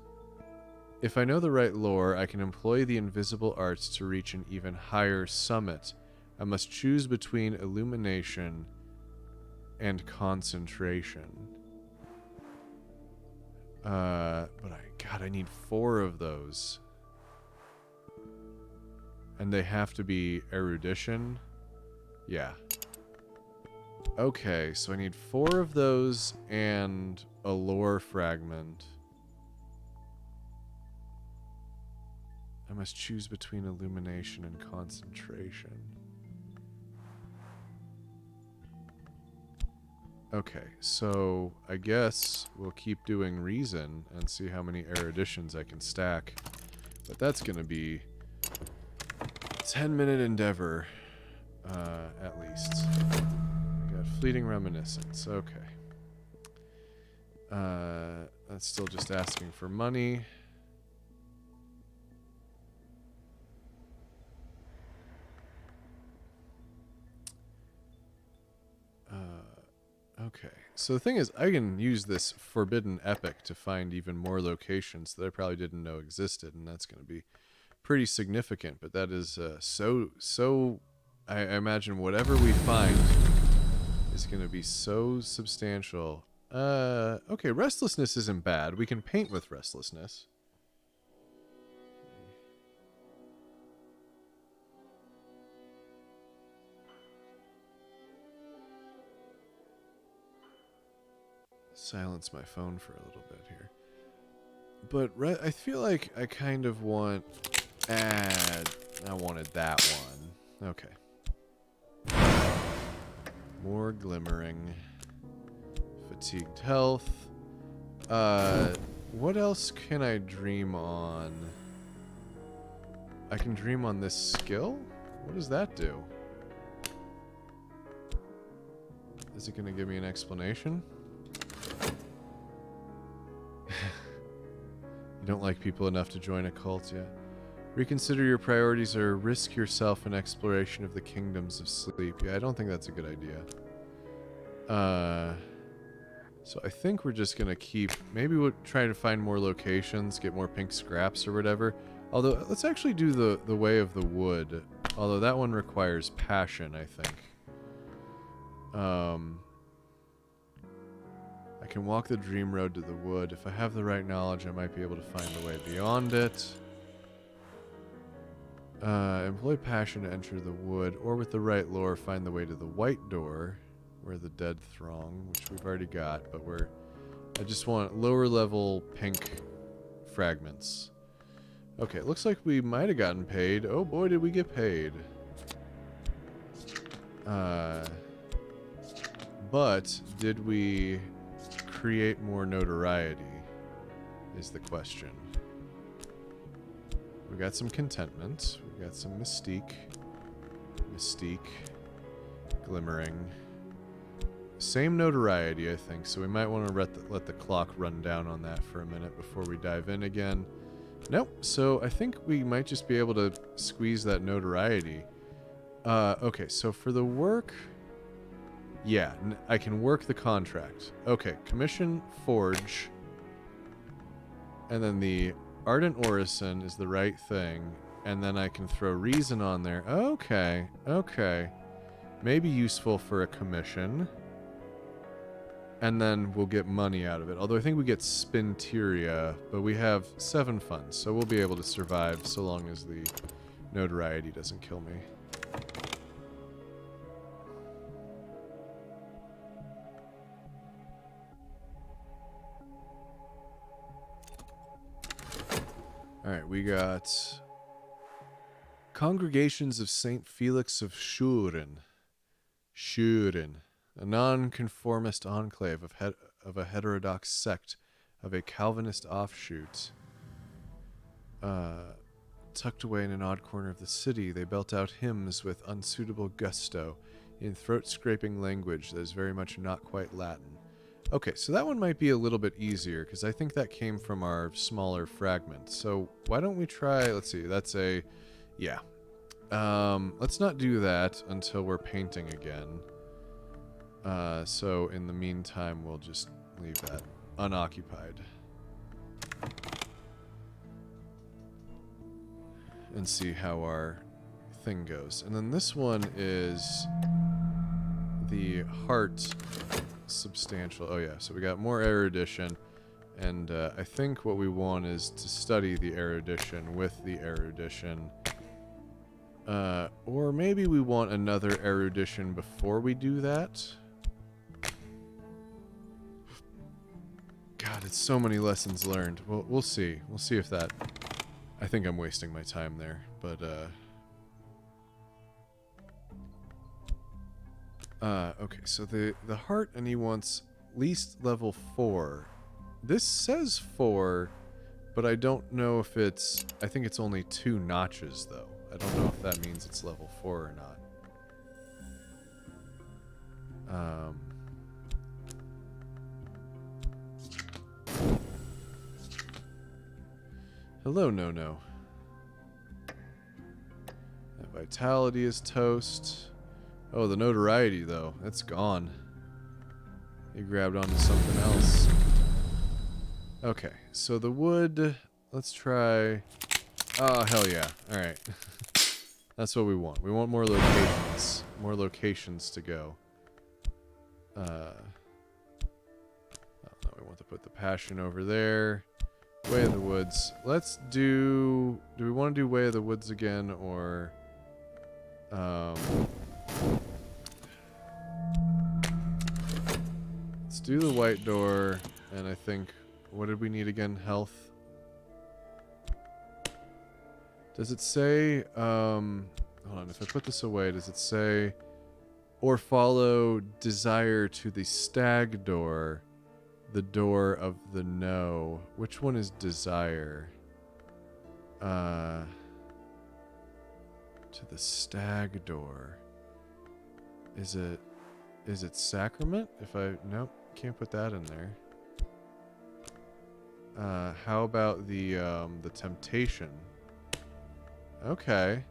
If I know the right lore, I can employ the invisible arts to reach an even higher summit. I must choose between illumination and concentration. But God, I need 4 of those. And they have to be erudition? Yeah. Okay, so I need 4 of those and a lore fragment. I must choose between illumination and concentration. Okay, so I guess we'll keep doing reason and see how many eruditions I can stack. But that's going to be a 10-minute endeavor, at least. I got fleeting reminiscence. Okay. That's still just asking for money. Okay, so the thing is, I can use this Forbidden Epic to find even more locations that I probably didn't know existed, and that's going to be pretty significant, but that is I imagine whatever we find is going to be so substantial. Okay, restlessness isn't bad. We can paint with restlessness. Silence my phone for a little bit here. But I feel like I kind of want... I wanted that one. Okay. More glimmering. Fatigued health. What else can I dream on? I can dream on this skill? What does that do? Is it going to give me an explanation? You don't like people enough to join a cult yet. Reconsider your priorities or risk yourself in exploration of the kingdoms of sleep. Yeah, I don't think that's a good idea. So I think we're just going to keep... Maybe we'll try to find more locations, get more pink scraps or whatever. Although, let's actually do the Way of the Wood. Although that one requires passion, I think. I can walk the dream road to the wood. If I have the right knowledge, I might be able to find the way beyond it. Employ passion to enter the wood, or with the right lore, find the way to the white door, where the dead throng, which we've already got, but I just want lower level pink fragments. Okay, it looks like we might have gotten paid. Oh boy, did we get paid. But did we create more notoriety is the question. We got some contentment. We got some mystique. Glimmering. Same notoriety, I think, so we might want to let the clock run down on that for a minute before we dive in again. Nope, so I think we might just be able to squeeze that notoriety. Okay, so for the work... Yeah, I can work the contract. Okay, commission Forge. And then the Ardent Orison is the right thing. And then I can throw Reason on there. Okay, okay. Maybe useful for a commission. And then we'll get money out of it. Although I think we get Spinteria, but we have 7 funds. So we'll be able to survive so long as the notoriety doesn't kill me. Alright, we got Congregations of St. Felix of Schuren. A non-conformist enclave of a heterodox sect of a Calvinist offshoot. Tucked away in an odd corner of the city, they belt out hymns with unsuitable gusto in throat-scraping language that is very much not quite Latin. Okay, so that one might be a little bit easier, because I think that came from our smaller fragment. So why don't we try, let's see, that's a, yeah. Let's not do that until we're painting again. So in the meantime, we'll just leave that unoccupied. And see how our thing goes. And then this one is the heart... substantial. Oh yeah, so we got more erudition, and I think what we want is to study the erudition with the erudition, or maybe we want another erudition before we do that. God, it's so many lessons learned. Well, we'll see if that... I think I'm wasting my time there, but okay, so the heart, and he wants least level 4. This says 4, but I don't know if it's... I think it's only 2 notches, though. I don't know if that means it's level 4 or not. Hello, no. That vitality is toast. Oh, the notoriety, though. That's gone. He grabbed onto something else. Okay, so the wood... Let's try... Oh, hell yeah. Alright. That's what we want. We want more locations. More locations to go. Oh, no, we want to put the passion over there. Way of the Woods. Let's do... Do we want to do Way of the Woods again, or... Let's do the white door, and I think... What did we need again? Health? Does it say... hold on, if I put this away, does it say... Or follow desire to the stag door, The door of the no. Which one is desire? To the stag door. Is it sacrament? Nope, can't put that in there. How about the temptation? Okay.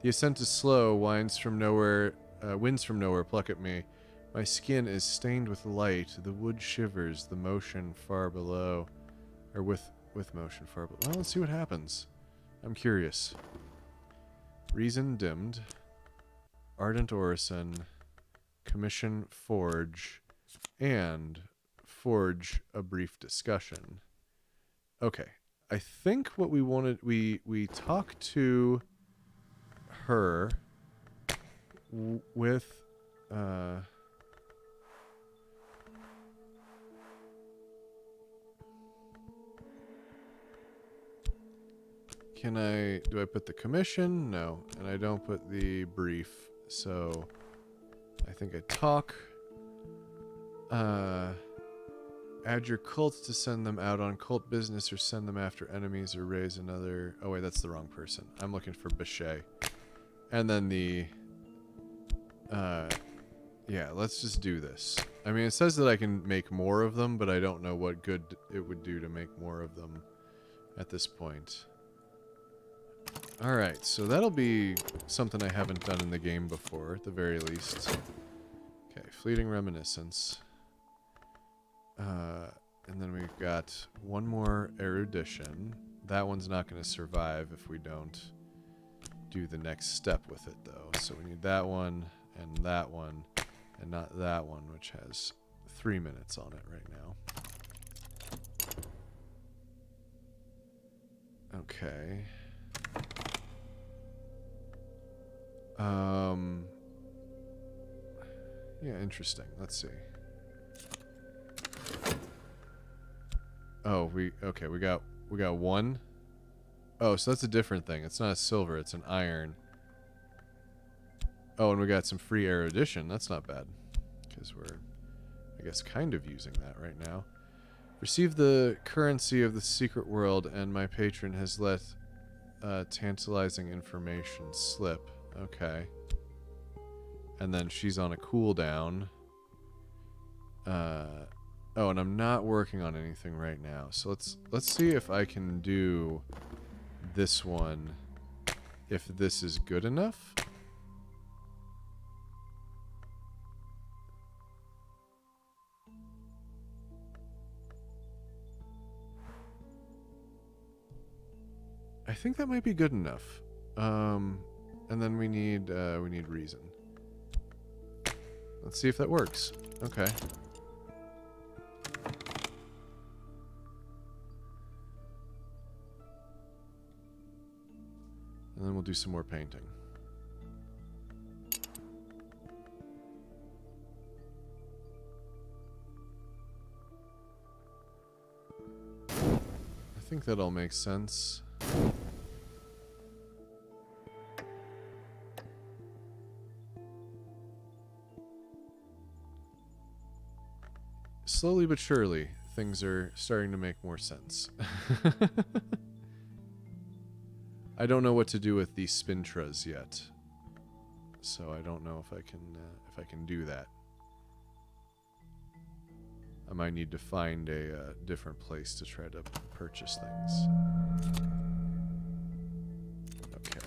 The ascent is slow, winds from nowhere, pluck at me. My skin is stained with light, the wood shivers, the motion far below. Or with motion far below. Well, let's see what happens. I'm curious. Reason dimmed. Ardent Orison. Commission forge. And forge a brief discussion. Okay. I think what we wanted, we talked to her with do I put the commission? No, and I don't put the brief, so I think I talk. Add your cults to send them out on cult business or send them after enemies or raise another... Oh wait, that's the wrong person. I'm looking for Bechet. And then the... yeah, let's just do this. I mean, it says that I can make more of them, but I don't know what good it would do to make more of them at this point. Alright, so that'll be something I haven't done in the game before, at the very least. Okay, Fleeting Reminiscence. And then we've got one more erudition. That one's not going to survive if we don't do the next step with it, though. So we need that one, and not that one, which has 3 minutes on it right now. Okay. Yeah, interesting. Let's see. Oh, we got one. Oh, so that's a different thing. It's not a silver, it's an iron. Oh, and we got some free erudition. That's not bad. Because we're, I guess, kind of using that right now. Receive the currency of the secret world, and my patron has let tantalizing information slip. Okay. And then she's on a cooldown. Oh, and I'm not working on anything right now. So let's see if I can do this one, if this is good enough. I think that might be good enough. And then we need reason. Let's see if that works. Okay. And then we'll do some more painting. I think that all makes sense. Slowly but surely, things are starting to make more sense. I don't know what to do with these spintras yet, so I don't know if I can do that. I might need to find a different place to try to purchase things. Okay.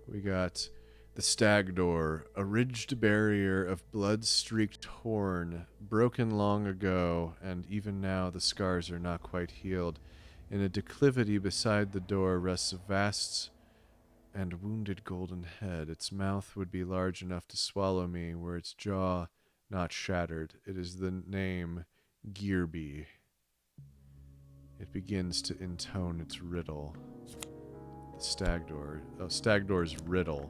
We got the stag door, a ridged barrier of blood-streaked horn, broken long ago, and even now the scars are not quite healed. In a declivity beside the door rests a vast and wounded golden head. Its mouth would be large enough to swallow me, were its jaw not shattered. It is the name Gearby. It begins to intone its riddle. The stag door. Oh, stag door's riddle.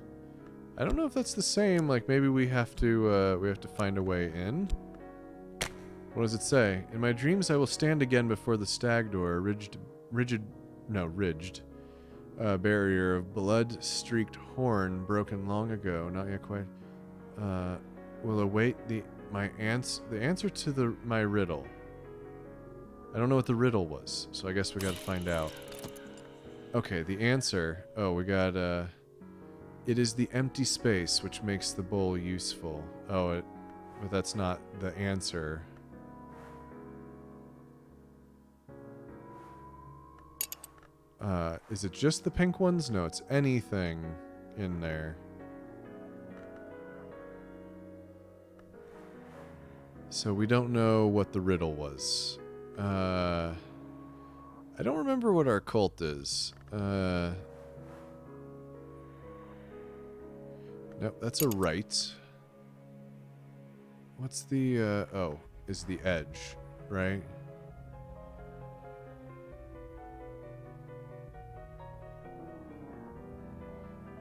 I don't know if that's the same. Like maybe we have to find a way in. What does it say? In my dreams, I will stand again before the stag door, a ridged barrier of blood-streaked horn, broken long ago, not yet quite. Will await the the answer to my riddle. I don't know what the riddle was, so I guess we got to find out. Okay, the answer. Oh, we got it is the empty space which makes the bowl useful. Oh, but that's not the answer. Is it just the pink ones? No, it's anything in there. So we don't know what the riddle was. I don't remember what our cult is. Nope, that's a right. What's the, oh, is the edge, right?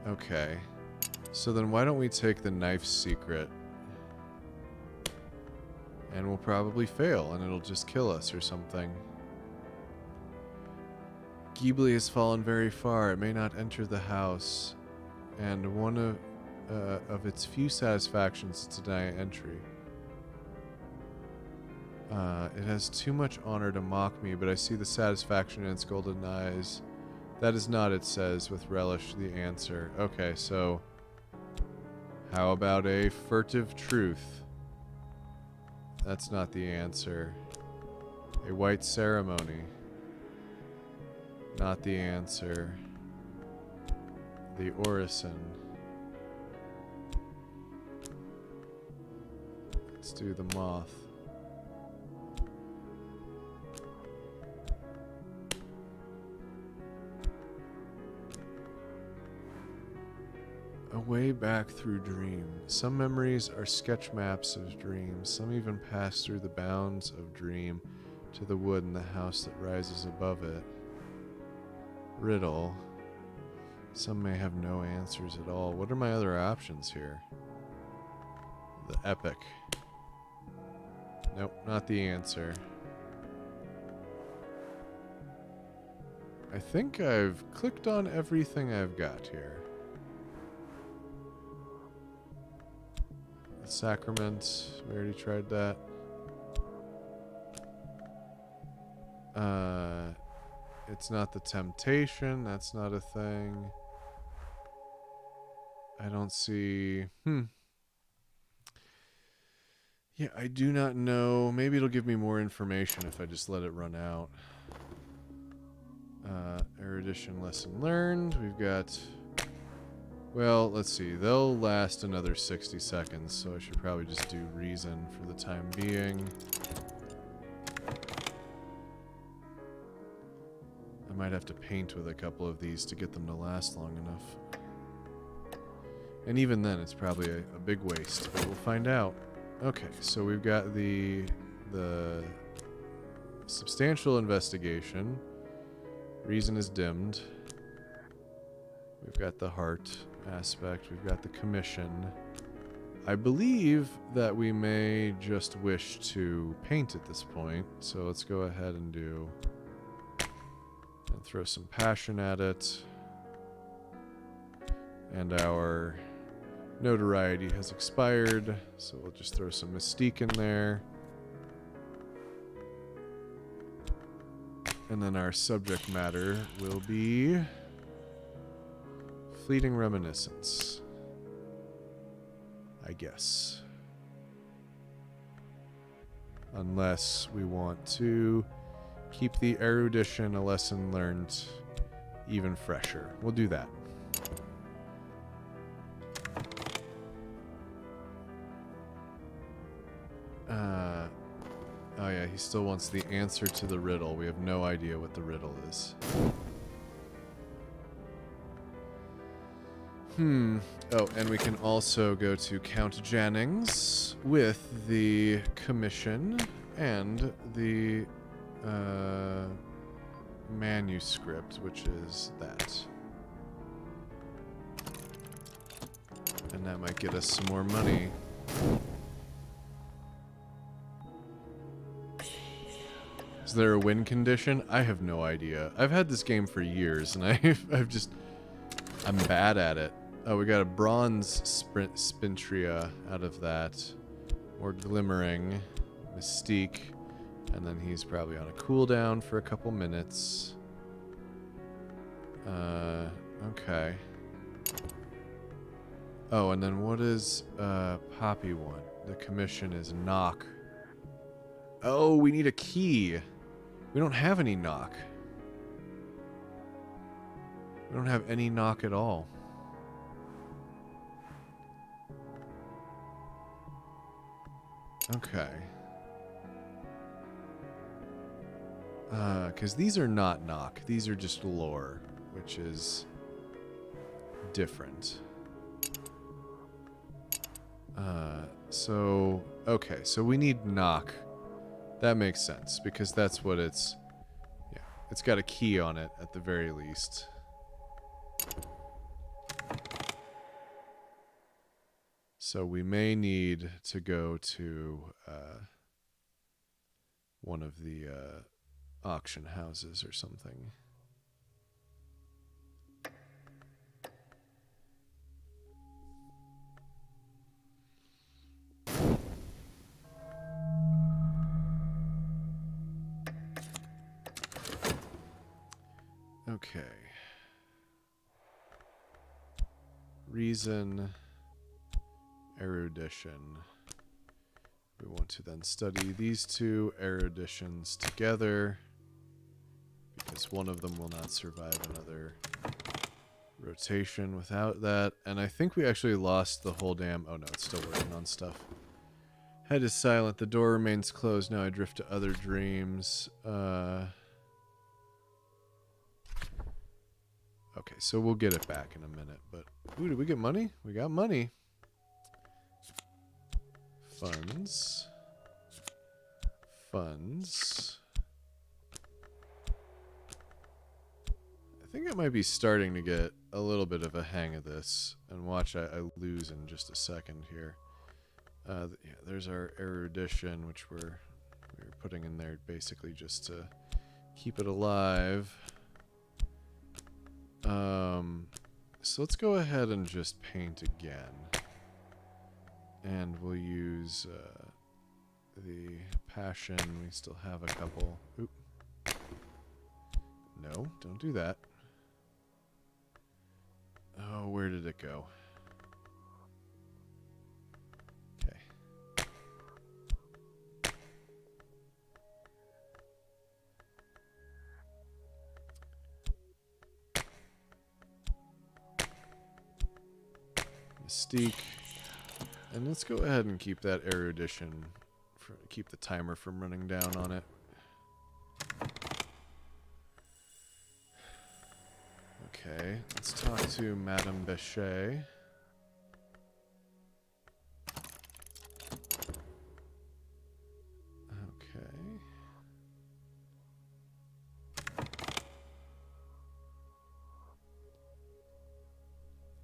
Okay. So then why don't we take the knife secret? And we'll probably fail, and it'll just kill us or something. Ghibli has fallen very far. It may not enter the house. And one of its few satisfactions is to deny entry. It has too much honor to mock me, but I see the satisfaction in its golden eyes. That is not, it says, with relish, the answer. Okay, so how about a furtive truth? That's not the answer. A white ceremony. Not the answer. The orison. Let's do the moth. A way back through dream. Some memories are sketch maps of dreams. Some even pass through the bounds of dream to the wood in the house that rises above it. Riddle. Some may have no answers at all. What are my other options here? The epic. Nope, not the answer. I think I've clicked on everything I've got here. The sacrament, we already tried that. It's not the temptation, that's not a thing. I don't see... Yeah, I do not know. Maybe it'll give me more information if I just let it run out. Erudition lesson learned. We've got... Well, let's see. They'll last another 60 seconds, so I should probably just do reason for the time being. I might have to paint with a couple of these to get them to last long enough. And even then, it's probably a big waste, but we'll find out. Okay, so we've got the substantial investigation. Reason is dimmed. We've got the heart aspect. We've got the commission. I believe that we may just wish to paint at this point. So let's go ahead and do... and throw some passion at it. And our notoriety has expired, so we'll just throw some mystique in there. And then our subject matter will be fleeting reminiscence, I guess. Unless we want to keep the erudition, a lesson learned, even fresher. We'll do that. Oh yeah, he still wants the answer to the riddle. We have no idea what the riddle is. Oh, and we can also go to Count Jannings with the commission and the manuscript, which is that. And that might get us some more money. Is there a win condition? I have no idea. I've had this game for years, and I'm bad at it. Oh, we got a bronze Spintria out of that. More glimmering. Mystique. And then he's probably on a cooldown for a couple minutes. Okay. Oh, and then what is Poppy want? The commission is knock. Oh, we need a key. We don't have any knock. We don't have any knock at all. Okay. Because these are not knock. These are just lore, which is different. Okay, so we need knock. That makes sense, because that's what it's... Yeah, it's got a key on it, at the very least. So we may need to go to one of the auction houses or something. Okay. Reason, erudition. We want to then study these two eruditions together, because one of them will not survive another rotation without that. And I think we actually lost the whole damn... Oh no, it's still working on stuff. Head is silent. The door remains closed. Now I drift to other dreams. Okay, so we'll get it back in a minute. But, ooh, did we get money? We got money. Funds. Funds. I think I might be starting to get a little bit of a hang of this. And watch, I lose in just a second here. Yeah, there's our erudition, which we're putting in there basically just to keep it alive. So let's go ahead and just paint again. And we'll use the passion. We still have a couple. Oop. No, don't do that. Oh, where did it go? Okay. Mystique. And let's go ahead and keep that erudition, keep the timer from running down on it. Okay, let's talk to Madame Bechet. Okay.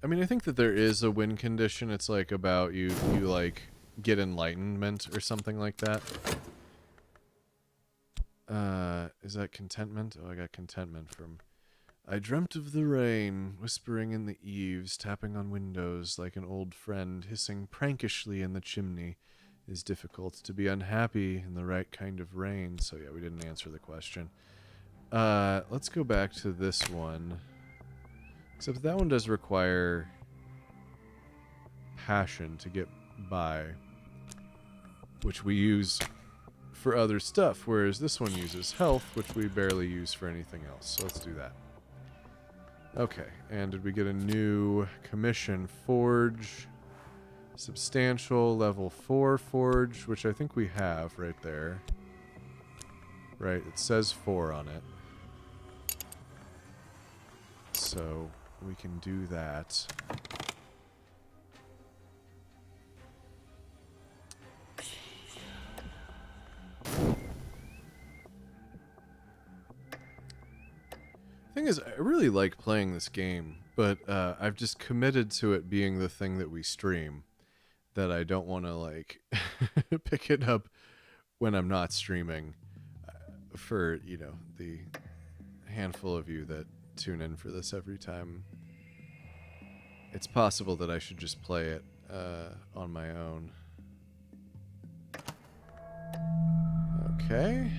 I mean, I think that there is a win condition. It's like about you like get enlightenment or something like that. Is that contentment? Oh, I got contentment from... I dreamt of the rain, whispering in the eaves, tapping on windows like an old friend, hissing prankishly in the chimney. It is difficult to be unhappy in the right kind of rain. So yeah, we didn't answer the question. Let's go back to this one. Except that one does require passion to get by, which we use for other stuff, whereas this one uses health, which we barely use for anything else. So let's do that. Okay, and did we get a new commission? Forge. Substantial level 4 forge, which I think we have right there. Right, it says 4 on it. So we can do that. Thing is, I really like playing this game, but I've just committed to it being the thing that we stream, that I don't want to like pick it up when I'm not streaming, for, you know, the handful of you that tune in for this every time. It's possible that I should just play it on my own. Okay.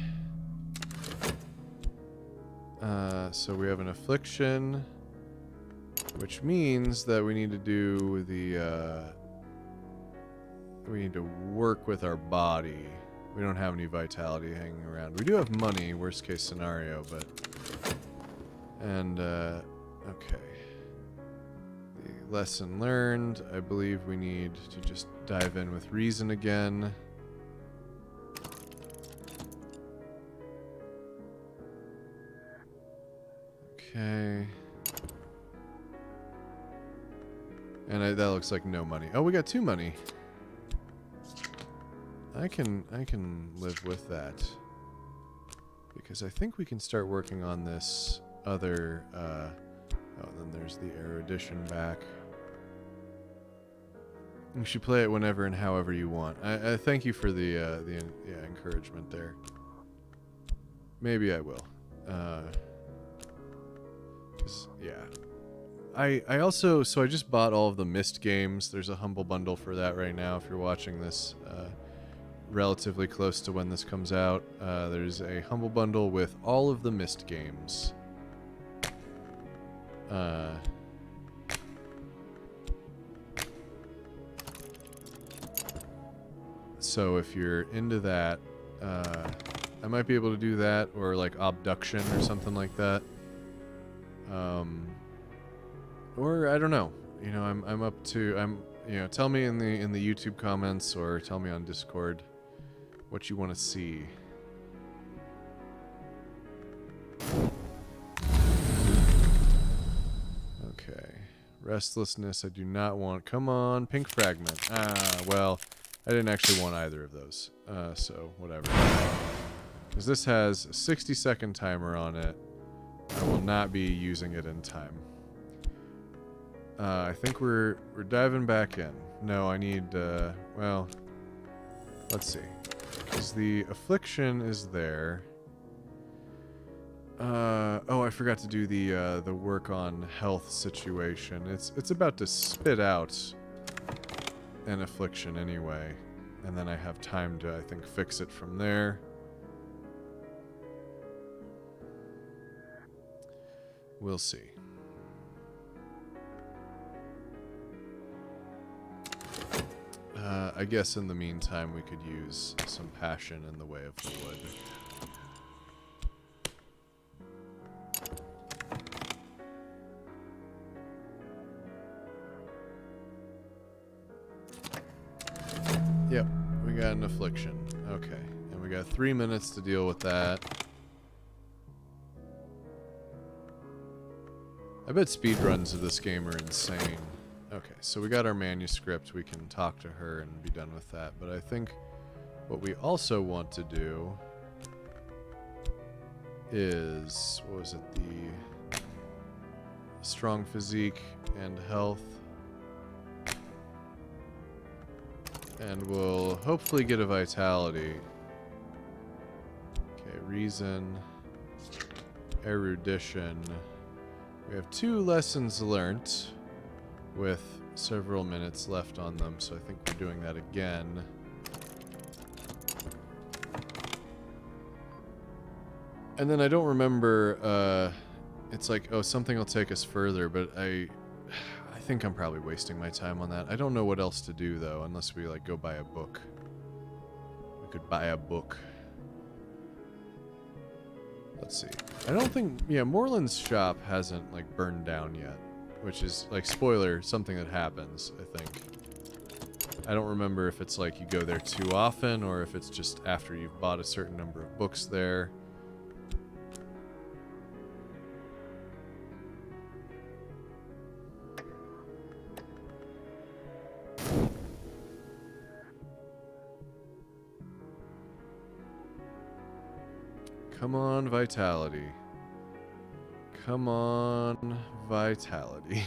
So we have an affliction, which means that we need to do the, we need to work with our body. We don't have any vitality hanging around. We do have money, worst case scenario, but... And, okay. The lesson learned. I believe we need to just dive in with reason again. Okay. And that looks like no money. Oh, we got 2 money. I can live with that. Because I think we can start working on this other, oh, then there's the erudition back. You should play it whenever and however you want. I thank you for the encouragement there. Maybe I will. 'Cause, yeah. I also, so I just bought all of the Myst games. There's a humble bundle for that right now if you're watching this relatively close to when this comes out. There's a humble bundle with all of the Myst games. So if you're into that, I might be able to do that, or like Obduction or something like that. Or I don't know. You know, I'm up to, you know, tell me in the YouTube comments or tell me on Discord what you want to see. Okay. Restlessness, I do not want. Come on, pink fragment. Ah, well, I didn't actually want either of those. So, whatever. Because this has a 60-second timer on it. I will not be using it in time. I think we're diving back in. No, I need, well, let's see. Because the affliction is there. Oh, I forgot to do the work on health situation. It's about to spit out an affliction anyway. And then I have time to, I think, fix it from there. We'll see. I guess in the meantime we could use some passion in the way of the wood. Yep, we got an affliction. Okay, and we got 3 minutes to deal with that. I bet speedruns of this game are insane. Okay, so we got our manuscript. We can talk to her and be done with that. But I think what we also want to do is, what was it, the strong physique and health. And we'll hopefully get a vitality. Okay, reason, erudition. We have 2 lessons learnt with several minutes left on them, so I think we're doing that again. And then I don't remember, it's like, oh, something will take us further, but I think I'm probably wasting my time on that. I don't know what else to do, though, unless we, like, go buy a book. We could buy a book. Let's see. I don't think, yeah, Moreland's shop hasn't, like, burned down yet. Which is, like, spoiler, something that happens, I think. I don't remember if it's like you go there too often or if it's just after you've bought a certain number of books there. Come on, vitality. Come on, vitality.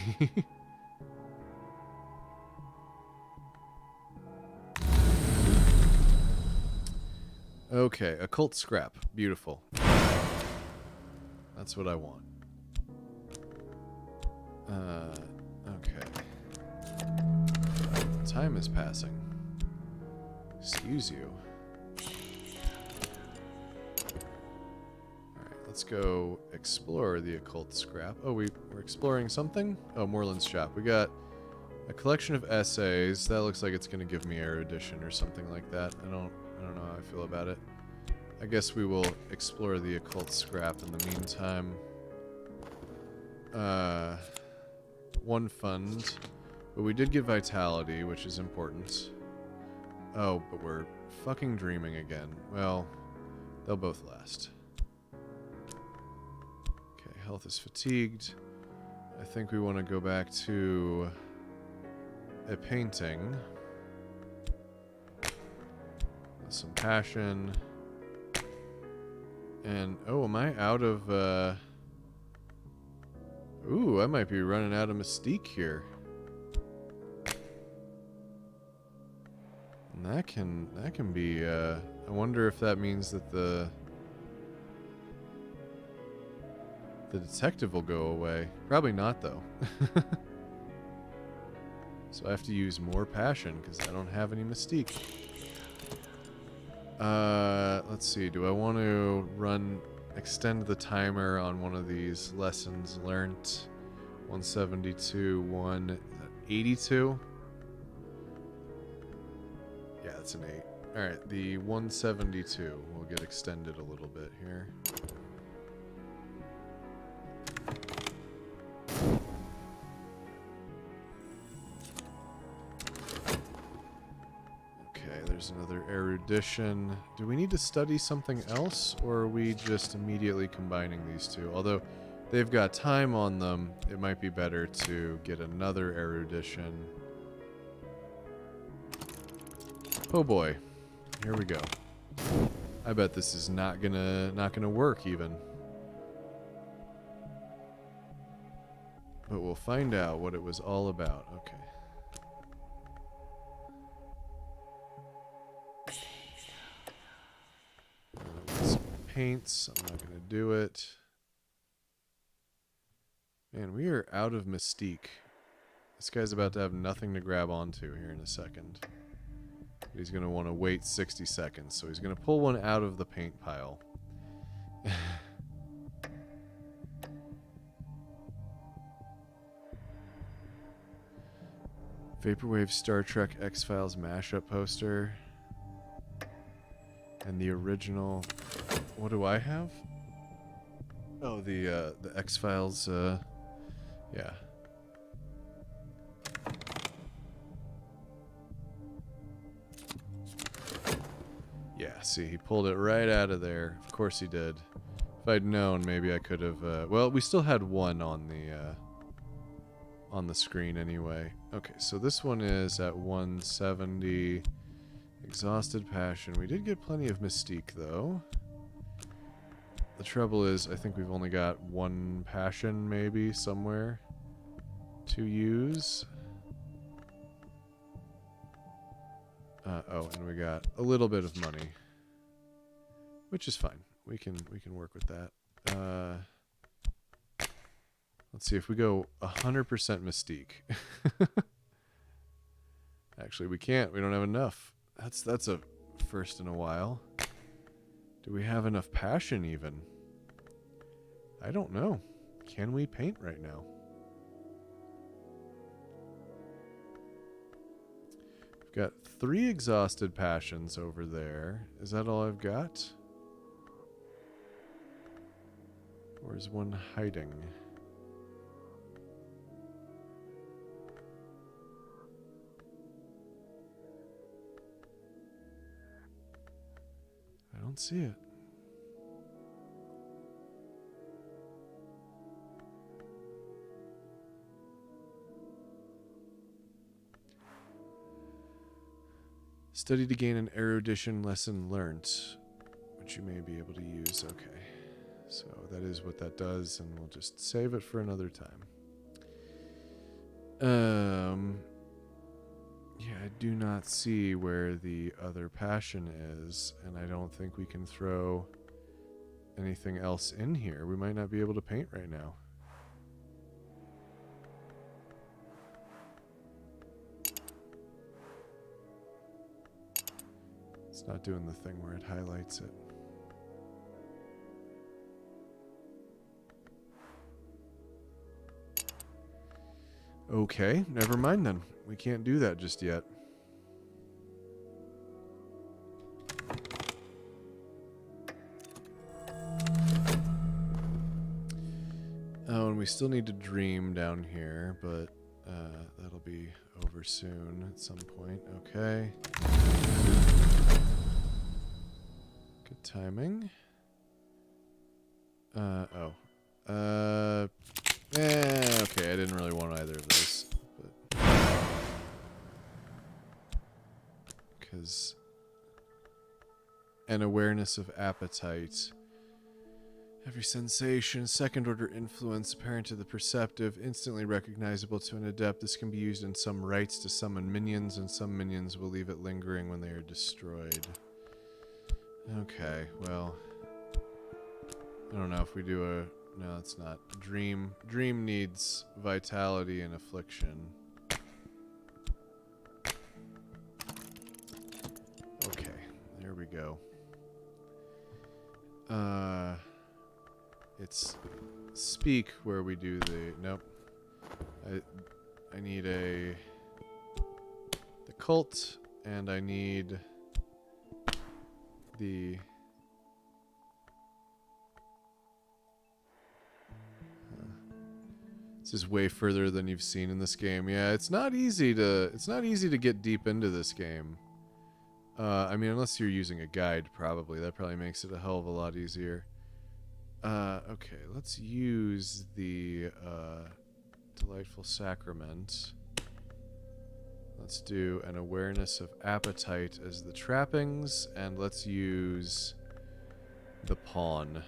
Okay, occult scrap. Beautiful. That's what I want. Okay. Time is passing. Excuse you. let's go explore the occult scrap. Oh, we're exploring something? Oh, Moreland's shop. We got a collection of essays. That looks like it's going to give me erudition or something like that. I don't know how I feel about it. I guess we will explore the occult scrap in the meantime. One fund. But we did get vitality, which is important. Oh, but we're fucking dreaming again. Well, they'll both last. Okay, health is fatigued. I think we want to go back to a painting. With some passion. And, oh, am I out of, Ooh, I might be running out of mystique here. And that can be, I wonder if that means that the detective will go away. Probably not, though. So I have to use more passion, because I don't have any mystique. Let's see, do I want to extend the timer on one of these lessons learned? 172, 182? Yeah, that's an 8. Alright, the 172 will get extended a little bit here. Okay, there's another erudition. Do we need to study something else, or are we just immediately combining these two? Although they've got time on them, it might be better to get another erudition. Oh boy, here we go. I bet this is not gonna work even. But we'll find out what it was all about. Okay. Some paints. I'm not gonna do it. Man, we are out of mystique. This guy's about to have nothing to grab onto here in a second. He's going to want to wait 60 seconds, so he's going to pull one out of the paint pile. Vaporwave Star Trek X-Files mashup poster. And the original... What do I have? Oh, the X-Files, yeah. Yeah, see, he pulled it right out of there. Of course he did. If I'd known, maybe I could have... well, we still had one on the screen anyway. Okay, so this one is at 170. Exhausted passion. We did get plenty of mystique, though. The trouble is, I think we've only got one passion, maybe, somewhere to use. Oh, and we got a little bit of money, which is fine. We can work with that. Let's see if we go 100% mystique. Actually, we can't. We don't have enough. That's a first in a while. Do we have enough passion even? I don't know. Can we paint right now? We've got 3 exhausted passions over there. Is that all I've got? Or is one hiding? I don't see it. Study to gain an erudition lesson learned, which you may be able to use. Okay, so that is what that does, and we'll just save it for another time. Yeah, I do not see where the other passion is, and I don't think we can throw anything else in here. We might not be able to paint right now. It's not doing the thing where it highlights it. Okay, never mind then. We can't do that just yet. Oh, and we still need to dream down here, but that'll be over soon at some point. Okay. Good timing. Okay, I didn't really want either of those. Because an awareness of appetite. Every sensation, second-order influence apparent to the perceptive, instantly recognizable to an adept. This can be used in some rites to summon minions, and some minions will leave it lingering when they are destroyed. Okay, well... I don't know if we do a... No, it's not. Dream. Dream needs vitality and affliction. Okay, there we go. It's speak where we do the... Nope. I need the cult, and I need the... This is way further than you've seen in this game. Yeah, it's not easy to get deep into this game. I mean, unless you're using a guide, probably. That probably makes it a hell of a lot easier. Okay, let's use the Delightful Sacrament. Let's do an awareness of appetite as the trappings, and let's use the pawn.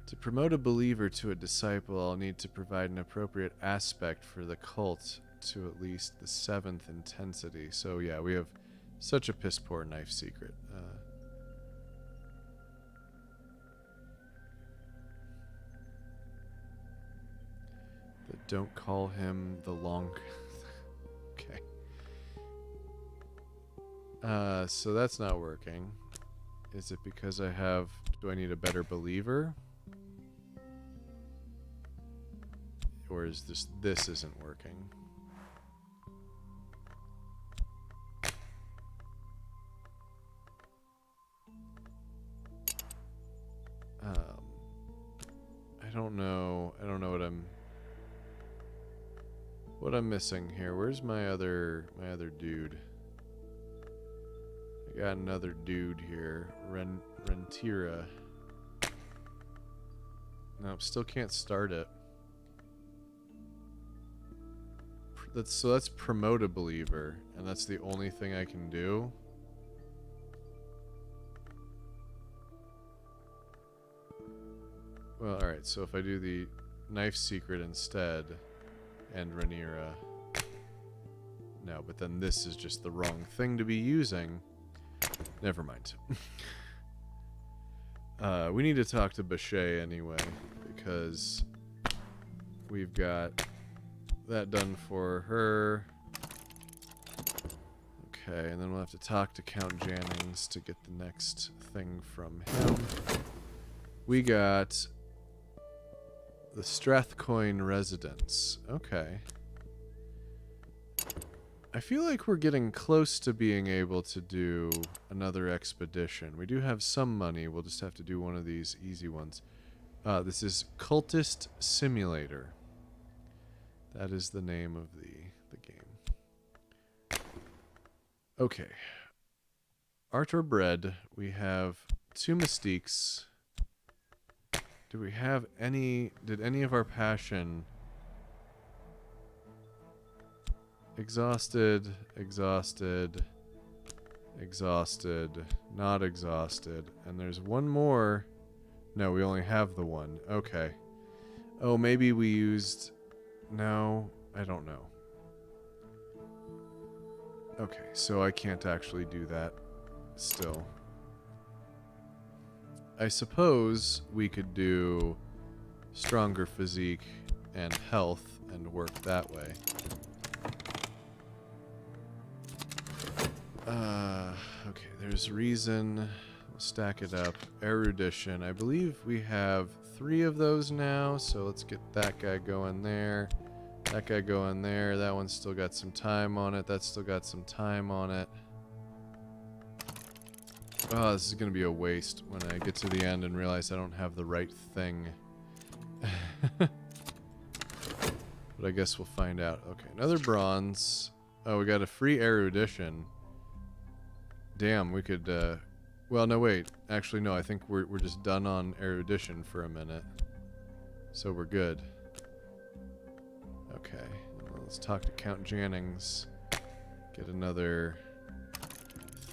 To promote a believer to a disciple, I'll need to provide an appropriate aspect for the cult to at least the 7th intensity. So yeah, we have such a piss-poor knife secret. But don't call him the long... Okay. So that's not working. Is it because I have... Do I need a better believer? Or is this isn't working? I don't know what I'm missing here. Where's my other dude? I got another dude here. Rentira. Nope, still can't start it. So that's promote a believer, and that's the only thing I can do. Well, alright, so if I do the knife secret instead, and Rhaenyra... No, but then this is just the wrong thing to be using. Never mind. We need to talk to Bashay anyway, because we've got that done for her. Okay, and then we'll have to talk to Count Jannings to get the next thing from him. We got the Strathcoyne residence. Okay. I feel like we're getting close to being able to do another expedition. We do have some money. We'll just have to do one of these easy ones. This is Cultist Simulator. That is the name of the game. Okay. Arthur Bread. We have 2 Mystiques. Do we have any... Did any of our passion... Exhausted, exhausted, exhausted, not exhausted. And there's one more. No, we only have the one. Okay. Oh, maybe we used... No, I don't know. Okay, so I can't actually do that still. I suppose we could do stronger physique and health and work that way. Okay, there's reason. We'll stack it up. Erudition. I believe we have 3 of those now, so let's get that guy going there. That guy going there. That one's still got some time on it. That's still got some time on it. Oh, this is going to be a waste when I get to the end and realize I don't have the right thing. But I guess we'll find out. Okay, another bronze. Oh, we got a free erudition. Damn, we could... well, no, wait. Actually, no, I think we're just done on erudition for a minute. So we're good. Okay, well, let's talk to Count Jannings. Get another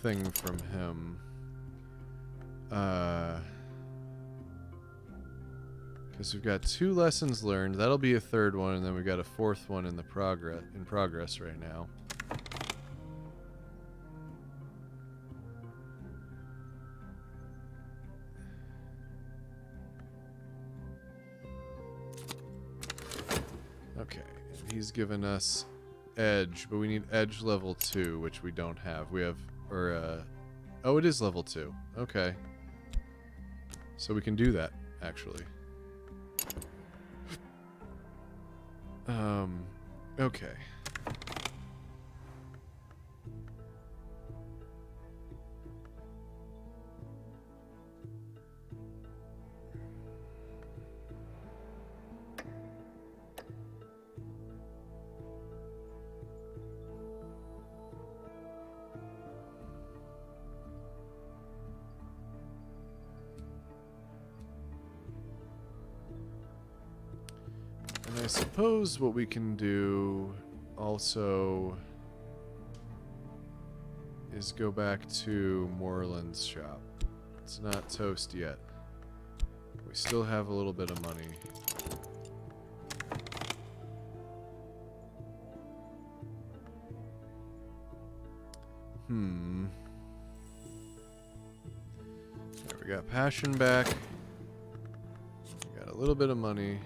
thing from him. Because we've got 2 lessons learned. That'll be a 3rd one, and then we've got a 4th one in progress right now. Okay, and he's given us edge, but we need edge level 2, which we don't have. We have, oh, it is level 2. Okay. So we can do that, actually. Okay. And I suppose what we can do also is go back to Moreland's shop. It's not toast yet. We still have a little bit of money. There, we got passion back. We got a little bit of money.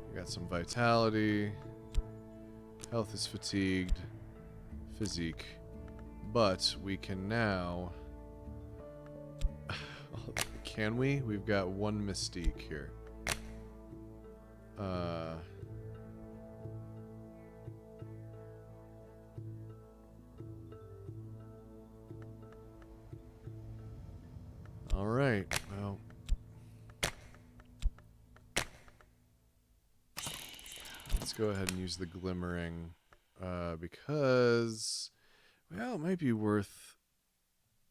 We got some vitality. Health is fatigued. Physique. But we can now... Can we? We've got 1 mystique here. Alright, well... Let's go ahead and use the glimmering, because... Well, it might be worth...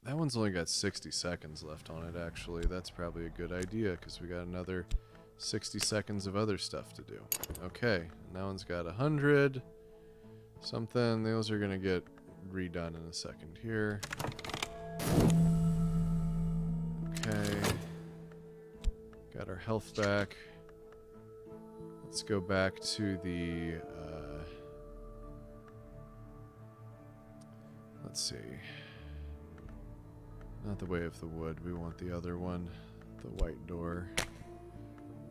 That one's only got 60 seconds left on it, actually. That's probably a good idea, because we got another 60 seconds of other stuff to do. Okay, and that one's got 100 something. Those are going to get redone in a second here. Okay. Got our health back. Let's go back to the... let's see. Not the Way of the Wood. We want the other one. The white door.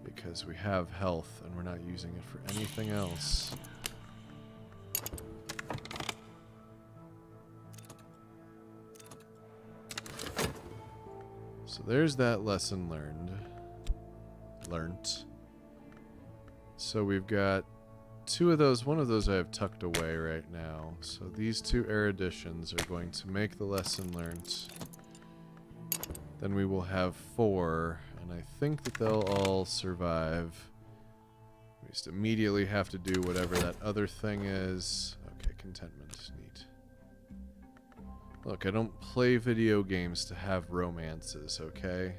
Because we have health and we're not using it for anything else. So there's that lesson learned. So we've got 2 of those. 1 of those I have tucked away right now. So these 2 eruditions are going to make the lesson learned. Then we will have 4, and I think that they'll all survive. We just immediately have to do whatever that other thing is. Okay, contentment. Neat. Look, I don't play video games to have romances, okay?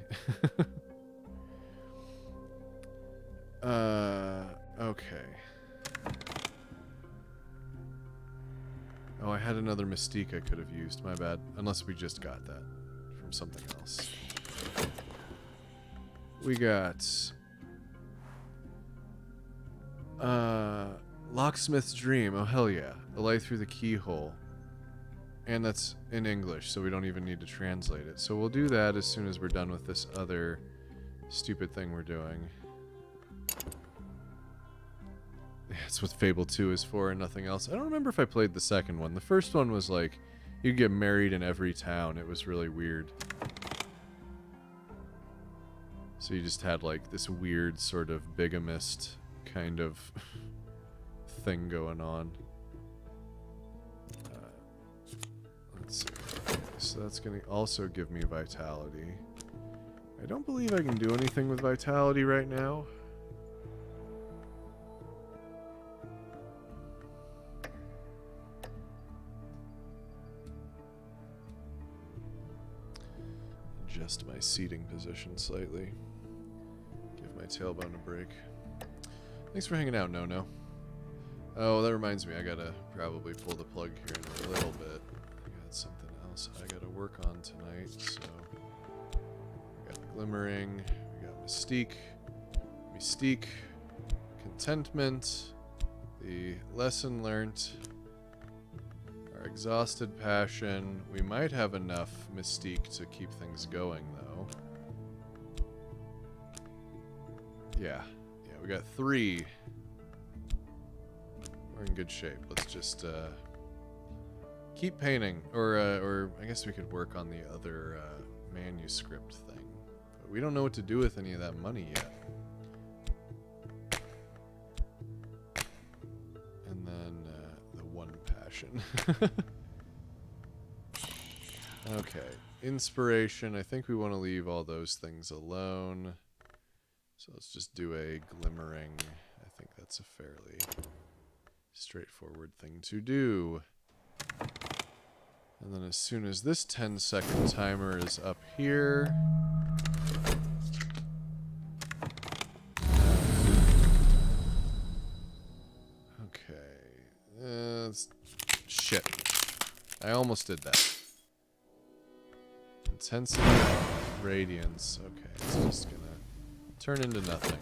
Okay. Oh, I had another mystique I could have used. My bad. Unless we just got that from something else. We got... Locksmith's Dream. Oh, hell yeah. The Light Through the Keyhole. And that's in English, so we don't even need to translate it. So we'll do that as soon as we're done with this other stupid thing we're doing. That's what Fable 2 is for and nothing else. I don't remember if I played the second one. The first one was like You could get married in every town. It was really weird. So you just had like this weird sort of bigamist kind of thing going on. Let's see. Okay, so that's going to also give me vitality. I don't believe I can do anything with vitality right now. Adjust my seating position slightly. Give my tailbone a break. Thanks for hanging out, No. Oh, that reminds me, I gotta probably pull the plug here in a little bit. I got something else I gotta work on tonight, so... We got Glimmering, we got Mystique, Contentment, the Lesson Learnt, our Exhausted Passion. We might have enough Mystique to keep things going, though. Yeah, we got 3. We're in good shape. Let's just keep painting, or I guess we could work on the other manuscript thing. But we don't know what to do with any of that money yet. And then the one passion. Okay, inspiration. I think we want to leave all those things alone. So let's just do a glimmering. I think that's a fairly straightforward thing to do. And then as soon as this 10-second timer is up here... Okay. Shit. I almost did that. Intensity, radiance. Okay, it's just gonna turn into nothing.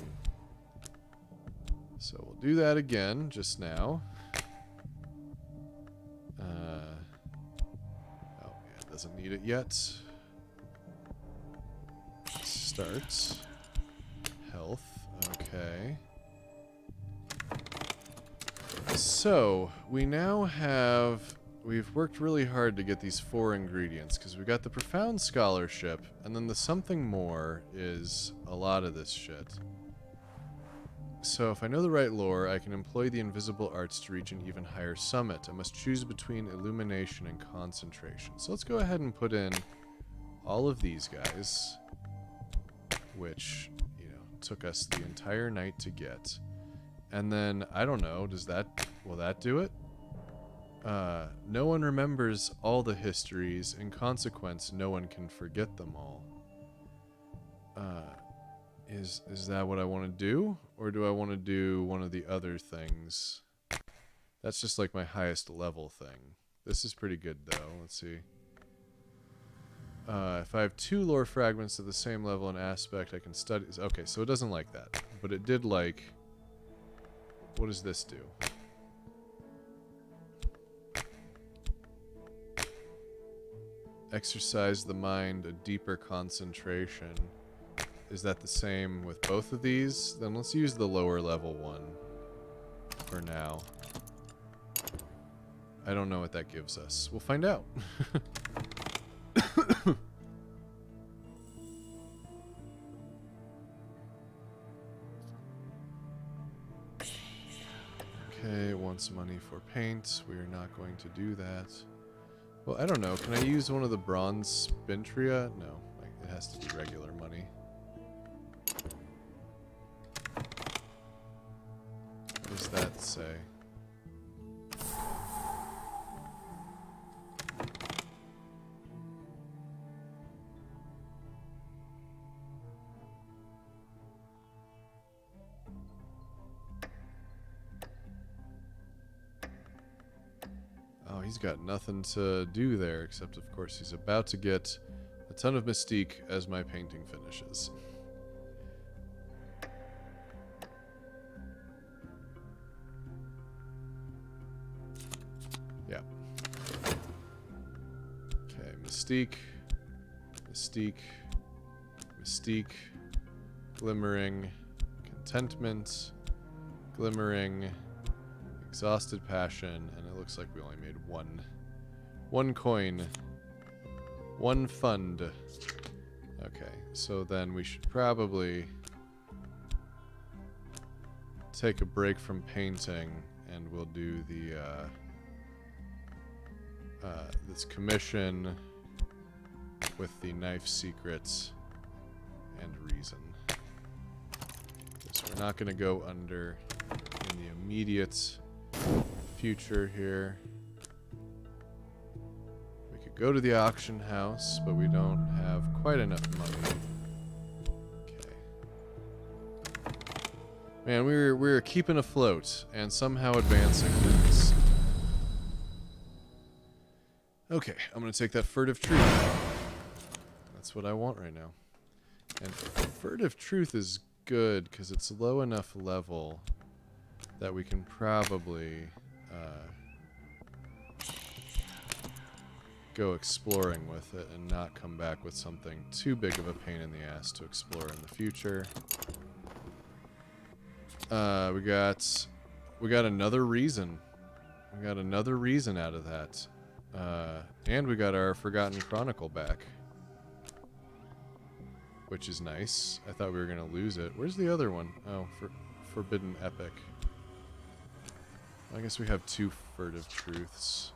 So we'll do that again, just now. Oh, yeah, it doesn't need it yet. Start. Health. Okay. So, we now have... We've worked really hard to get these 4 ingredients, because we've got the Profound Scholarship, and then the Something More is a lot of this shit. So if I know the right lore, I can employ the invisible arts to reach an even higher summit. I must choose between illumination and concentration. So let's go ahead and put in all of these guys, which, you know, took us the entire night to get. And then, I don't know, will that do it? No one remembers all the histories. In consequence, no one can forget them all. Is that what I want to do? Or do I want to do one of the other things? That's just like my highest level thing. This is pretty good, though. Let's see. If I have 2 lore fragments of the same level and aspect, I can study... Okay, so it doesn't like that. But it did like... What does this do? Exercise the mind, a deeper concentration. Is that the same with both of these? Then let's use the lower level one for now. I don't know what that gives us. We'll find out. Okay, it wants money for paint. We are not going to do that. Well, I don't know. Can I use one of the bronze spintria? No, it has to be regular money. What does that say? Oh, he's got nothing to do there, except of course he's about to get a ton of mystique as my painting finishes. Yeah. Okay, mystique, mystique, mystique, glimmering, contentment, glimmering, exhausted passion, and it looks like we only made one 1 coin. 1 fund. Okay, so then we should probably take a break from painting, and we'll do the this commission with the knife secrets and reason. So we're not going to go under in the immediate future here. We could go to the auction house, but we don't have quite enough money. Okay. Man, we're keeping afloat and somehow advancing things. Okay, I'm going to take that furtive truth. That's what I want right now. And furtive truth is good because it's low enough level that we can probably go exploring with it and not come back with something too big of a pain in the ass to explore in the future. We got another reason. We got another reason out of that. And we got our Forgotten Chronicle back. Which is nice. I thought we were going to lose it. Where's the other one? Oh, Forbidden Epic. I guess we have 2 furtive truths.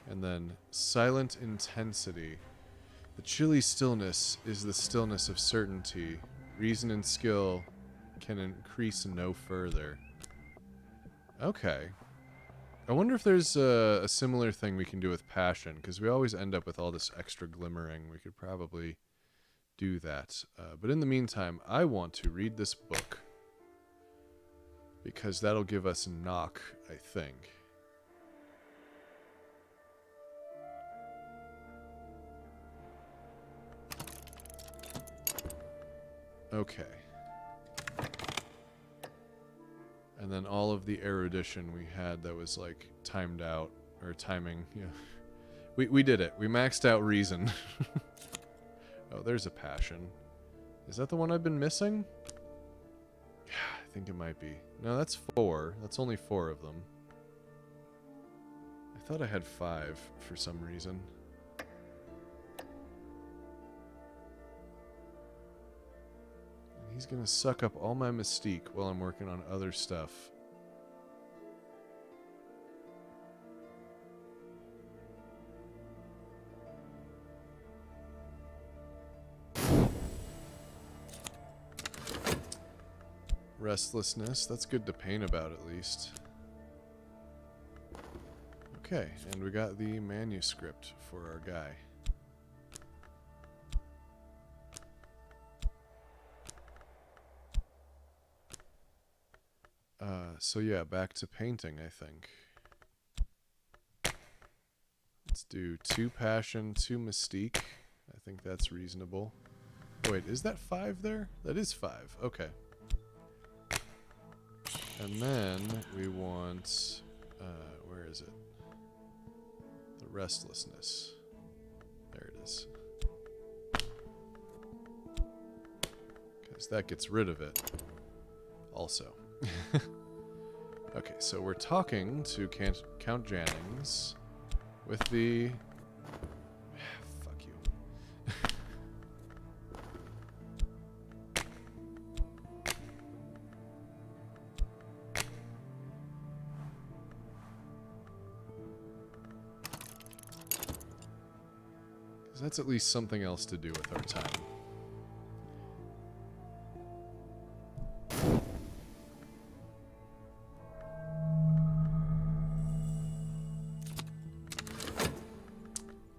And then Silent Intensity. The chilly stillness is the stillness of certainty. Reason and skill can increase no further. Okay. I wonder if there's a similar thing we can do with passion, because we always end up with all this extra glimmering. We could probably do that. But in the meantime, I want to read this book, because that'll give us knock, I think. Okay. And then all of the erudition we had that was like timed out, or timing, yeah. We did it. We maxed out reason. Oh, there's a passion. Is that the one I've been missing? Yeah, I think it might be. No, that's 4. That's only 4 of them. I thought I had 5 for some reason. He's gonna suck up all my mystique while I'm working on other stuff. Restlessness, that's good to paint about at least. Okay, and we got the manuscript for our guy. So yeah, back to painting, I think. Let's do 2 passion, 2 mystique. I think that's reasonable. Oh, wait, is that 5 there? That is 5. Okay. And then we want, where is it? The restlessness. There it is. Because that gets rid of it. Also. Okay, so we're talking to Count Jannings with the... Fuck you. Because that's at least something else to do with our time.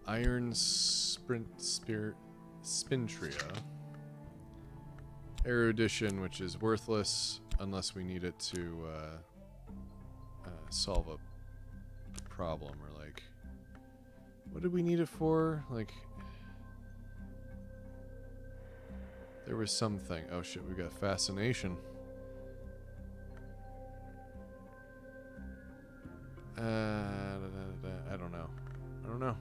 Iron Spintria. Erudition, which is worthless unless we need it to solve a problem, or like, what did we need it for? Like, there was something. Oh shit, we got fascination. I don't know. I don't know.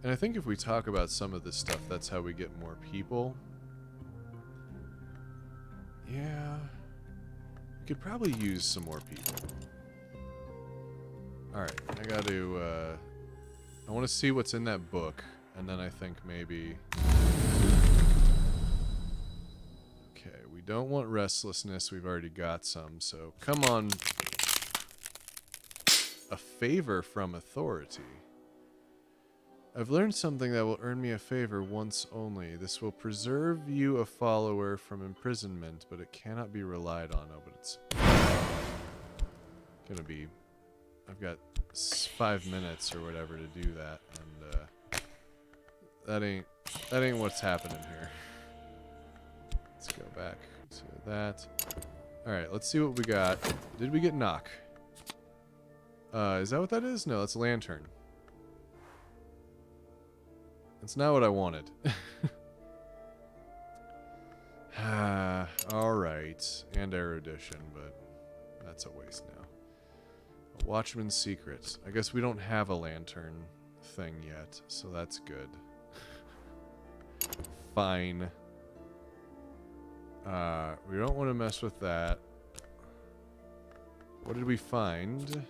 And I think if we talk about some of this stuff, that's how we get more people. Yeah. We could probably use some more people. Alright, I gotta, I want to see what's in that book, and then I think maybe... Okay, we don't want restlessness, we've already got some, so come on. A favor from authority. I've learned something that will earn me a favor once only. This will preserve you a follower from imprisonment, but it cannot be relied on. Oh, but it's gonna be... I've got 5 minutes or whatever to do that, and that ain't what's happening here. Let's go back to that. Alright, let's see what we got. Did we get knock? Is that what that is? No, that's lantern. That's not what I wanted. Alright. And erudition, but that's a waste now. A watchman's secret. I guess we don't have a lantern thing yet, so that's good. Fine. We don't want to mess with that. What did we find?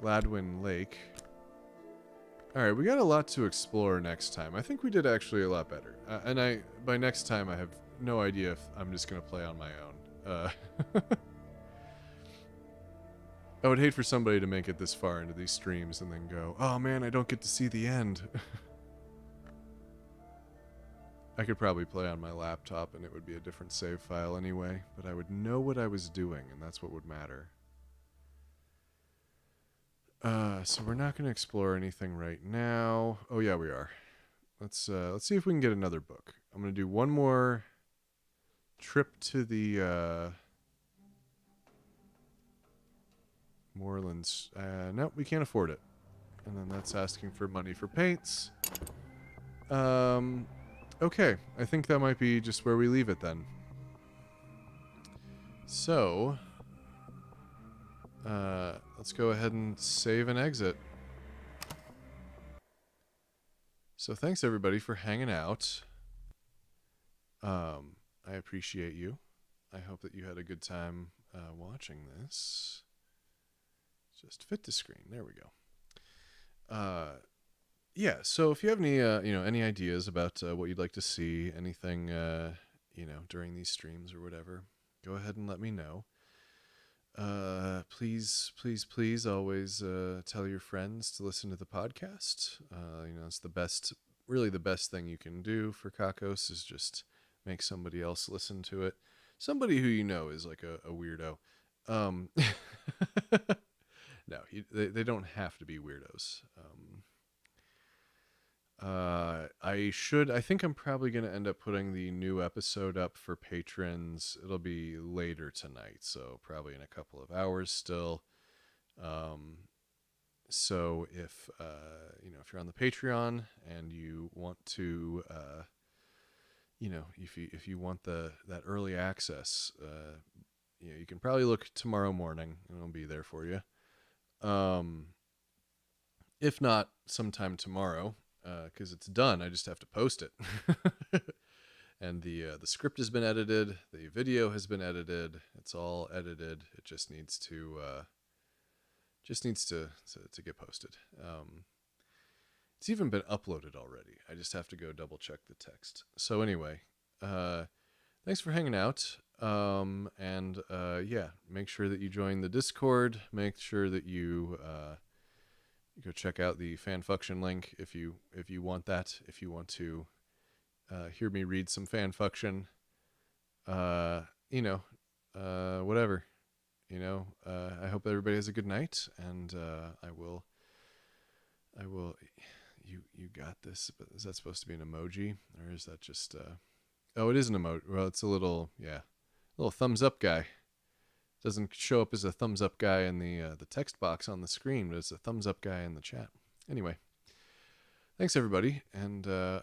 Gladwin Lake. Alright, we got a lot to explore next time. I think we did actually a lot better. And by next time, I have no idea if I'm just going to play on my own. I would hate for somebody to make it this far into these streams and then go, oh man, I don't get to see the end. I could probably play on my laptop and it would be a different save file anyway, but I would know what I was doing and that's what would matter. So we're not going to explore anything right now. Oh yeah, we are. Let's see if we can get another book. I'm going to do one more trip to the Moorlands. No, we can't afford it. And then that's asking for money for paints. Okay, I think that might be just where we leave it then. So, let's go ahead and save and exit. So thanks everybody for hanging out. I appreciate you. I hope that you had a good time watching this. Just fit to screen. There we go. Yeah, so if you have any any ideas about what you'd like to see, anything during these streams or whatever, go ahead and let me know. Please always tell your friends to listen to the podcast. It's really the best thing you can do for Kakos is just make somebody else listen to it. Somebody who you know is like a weirdo. No, they don't have to be weirdos. I think I'm probably going to end up putting the new episode up for patrons. It'll be later tonight, so probably in a couple of hours still. So if you're on the Patreon and you want to, if you want that early access, you can probably look tomorrow morning and it'll be there for you. If not, sometime tomorrow. Because it's done, I just have to post it. And the script has been edited, the video has been edited, it's all edited. It just needs to get posted. It's even been uploaded already. I just have to go double check the text. So anyway, thanks for hanging out. Yeah, make sure that you join the Discord. Make sure that you go check out the fanfiction link if you want that. If you want to hear me read some fanfiction, whatever. I hope everybody has a good night, and I will. You got this. But is that supposed to be an emoji, or is that just? Oh, it is an emoji. Well, it's a little thumbs up guy. Doesn't show up as a thumbs up guy in the text box on the screen, but it's a thumbs up guy in the chat. Anyway, thanks everybody, and I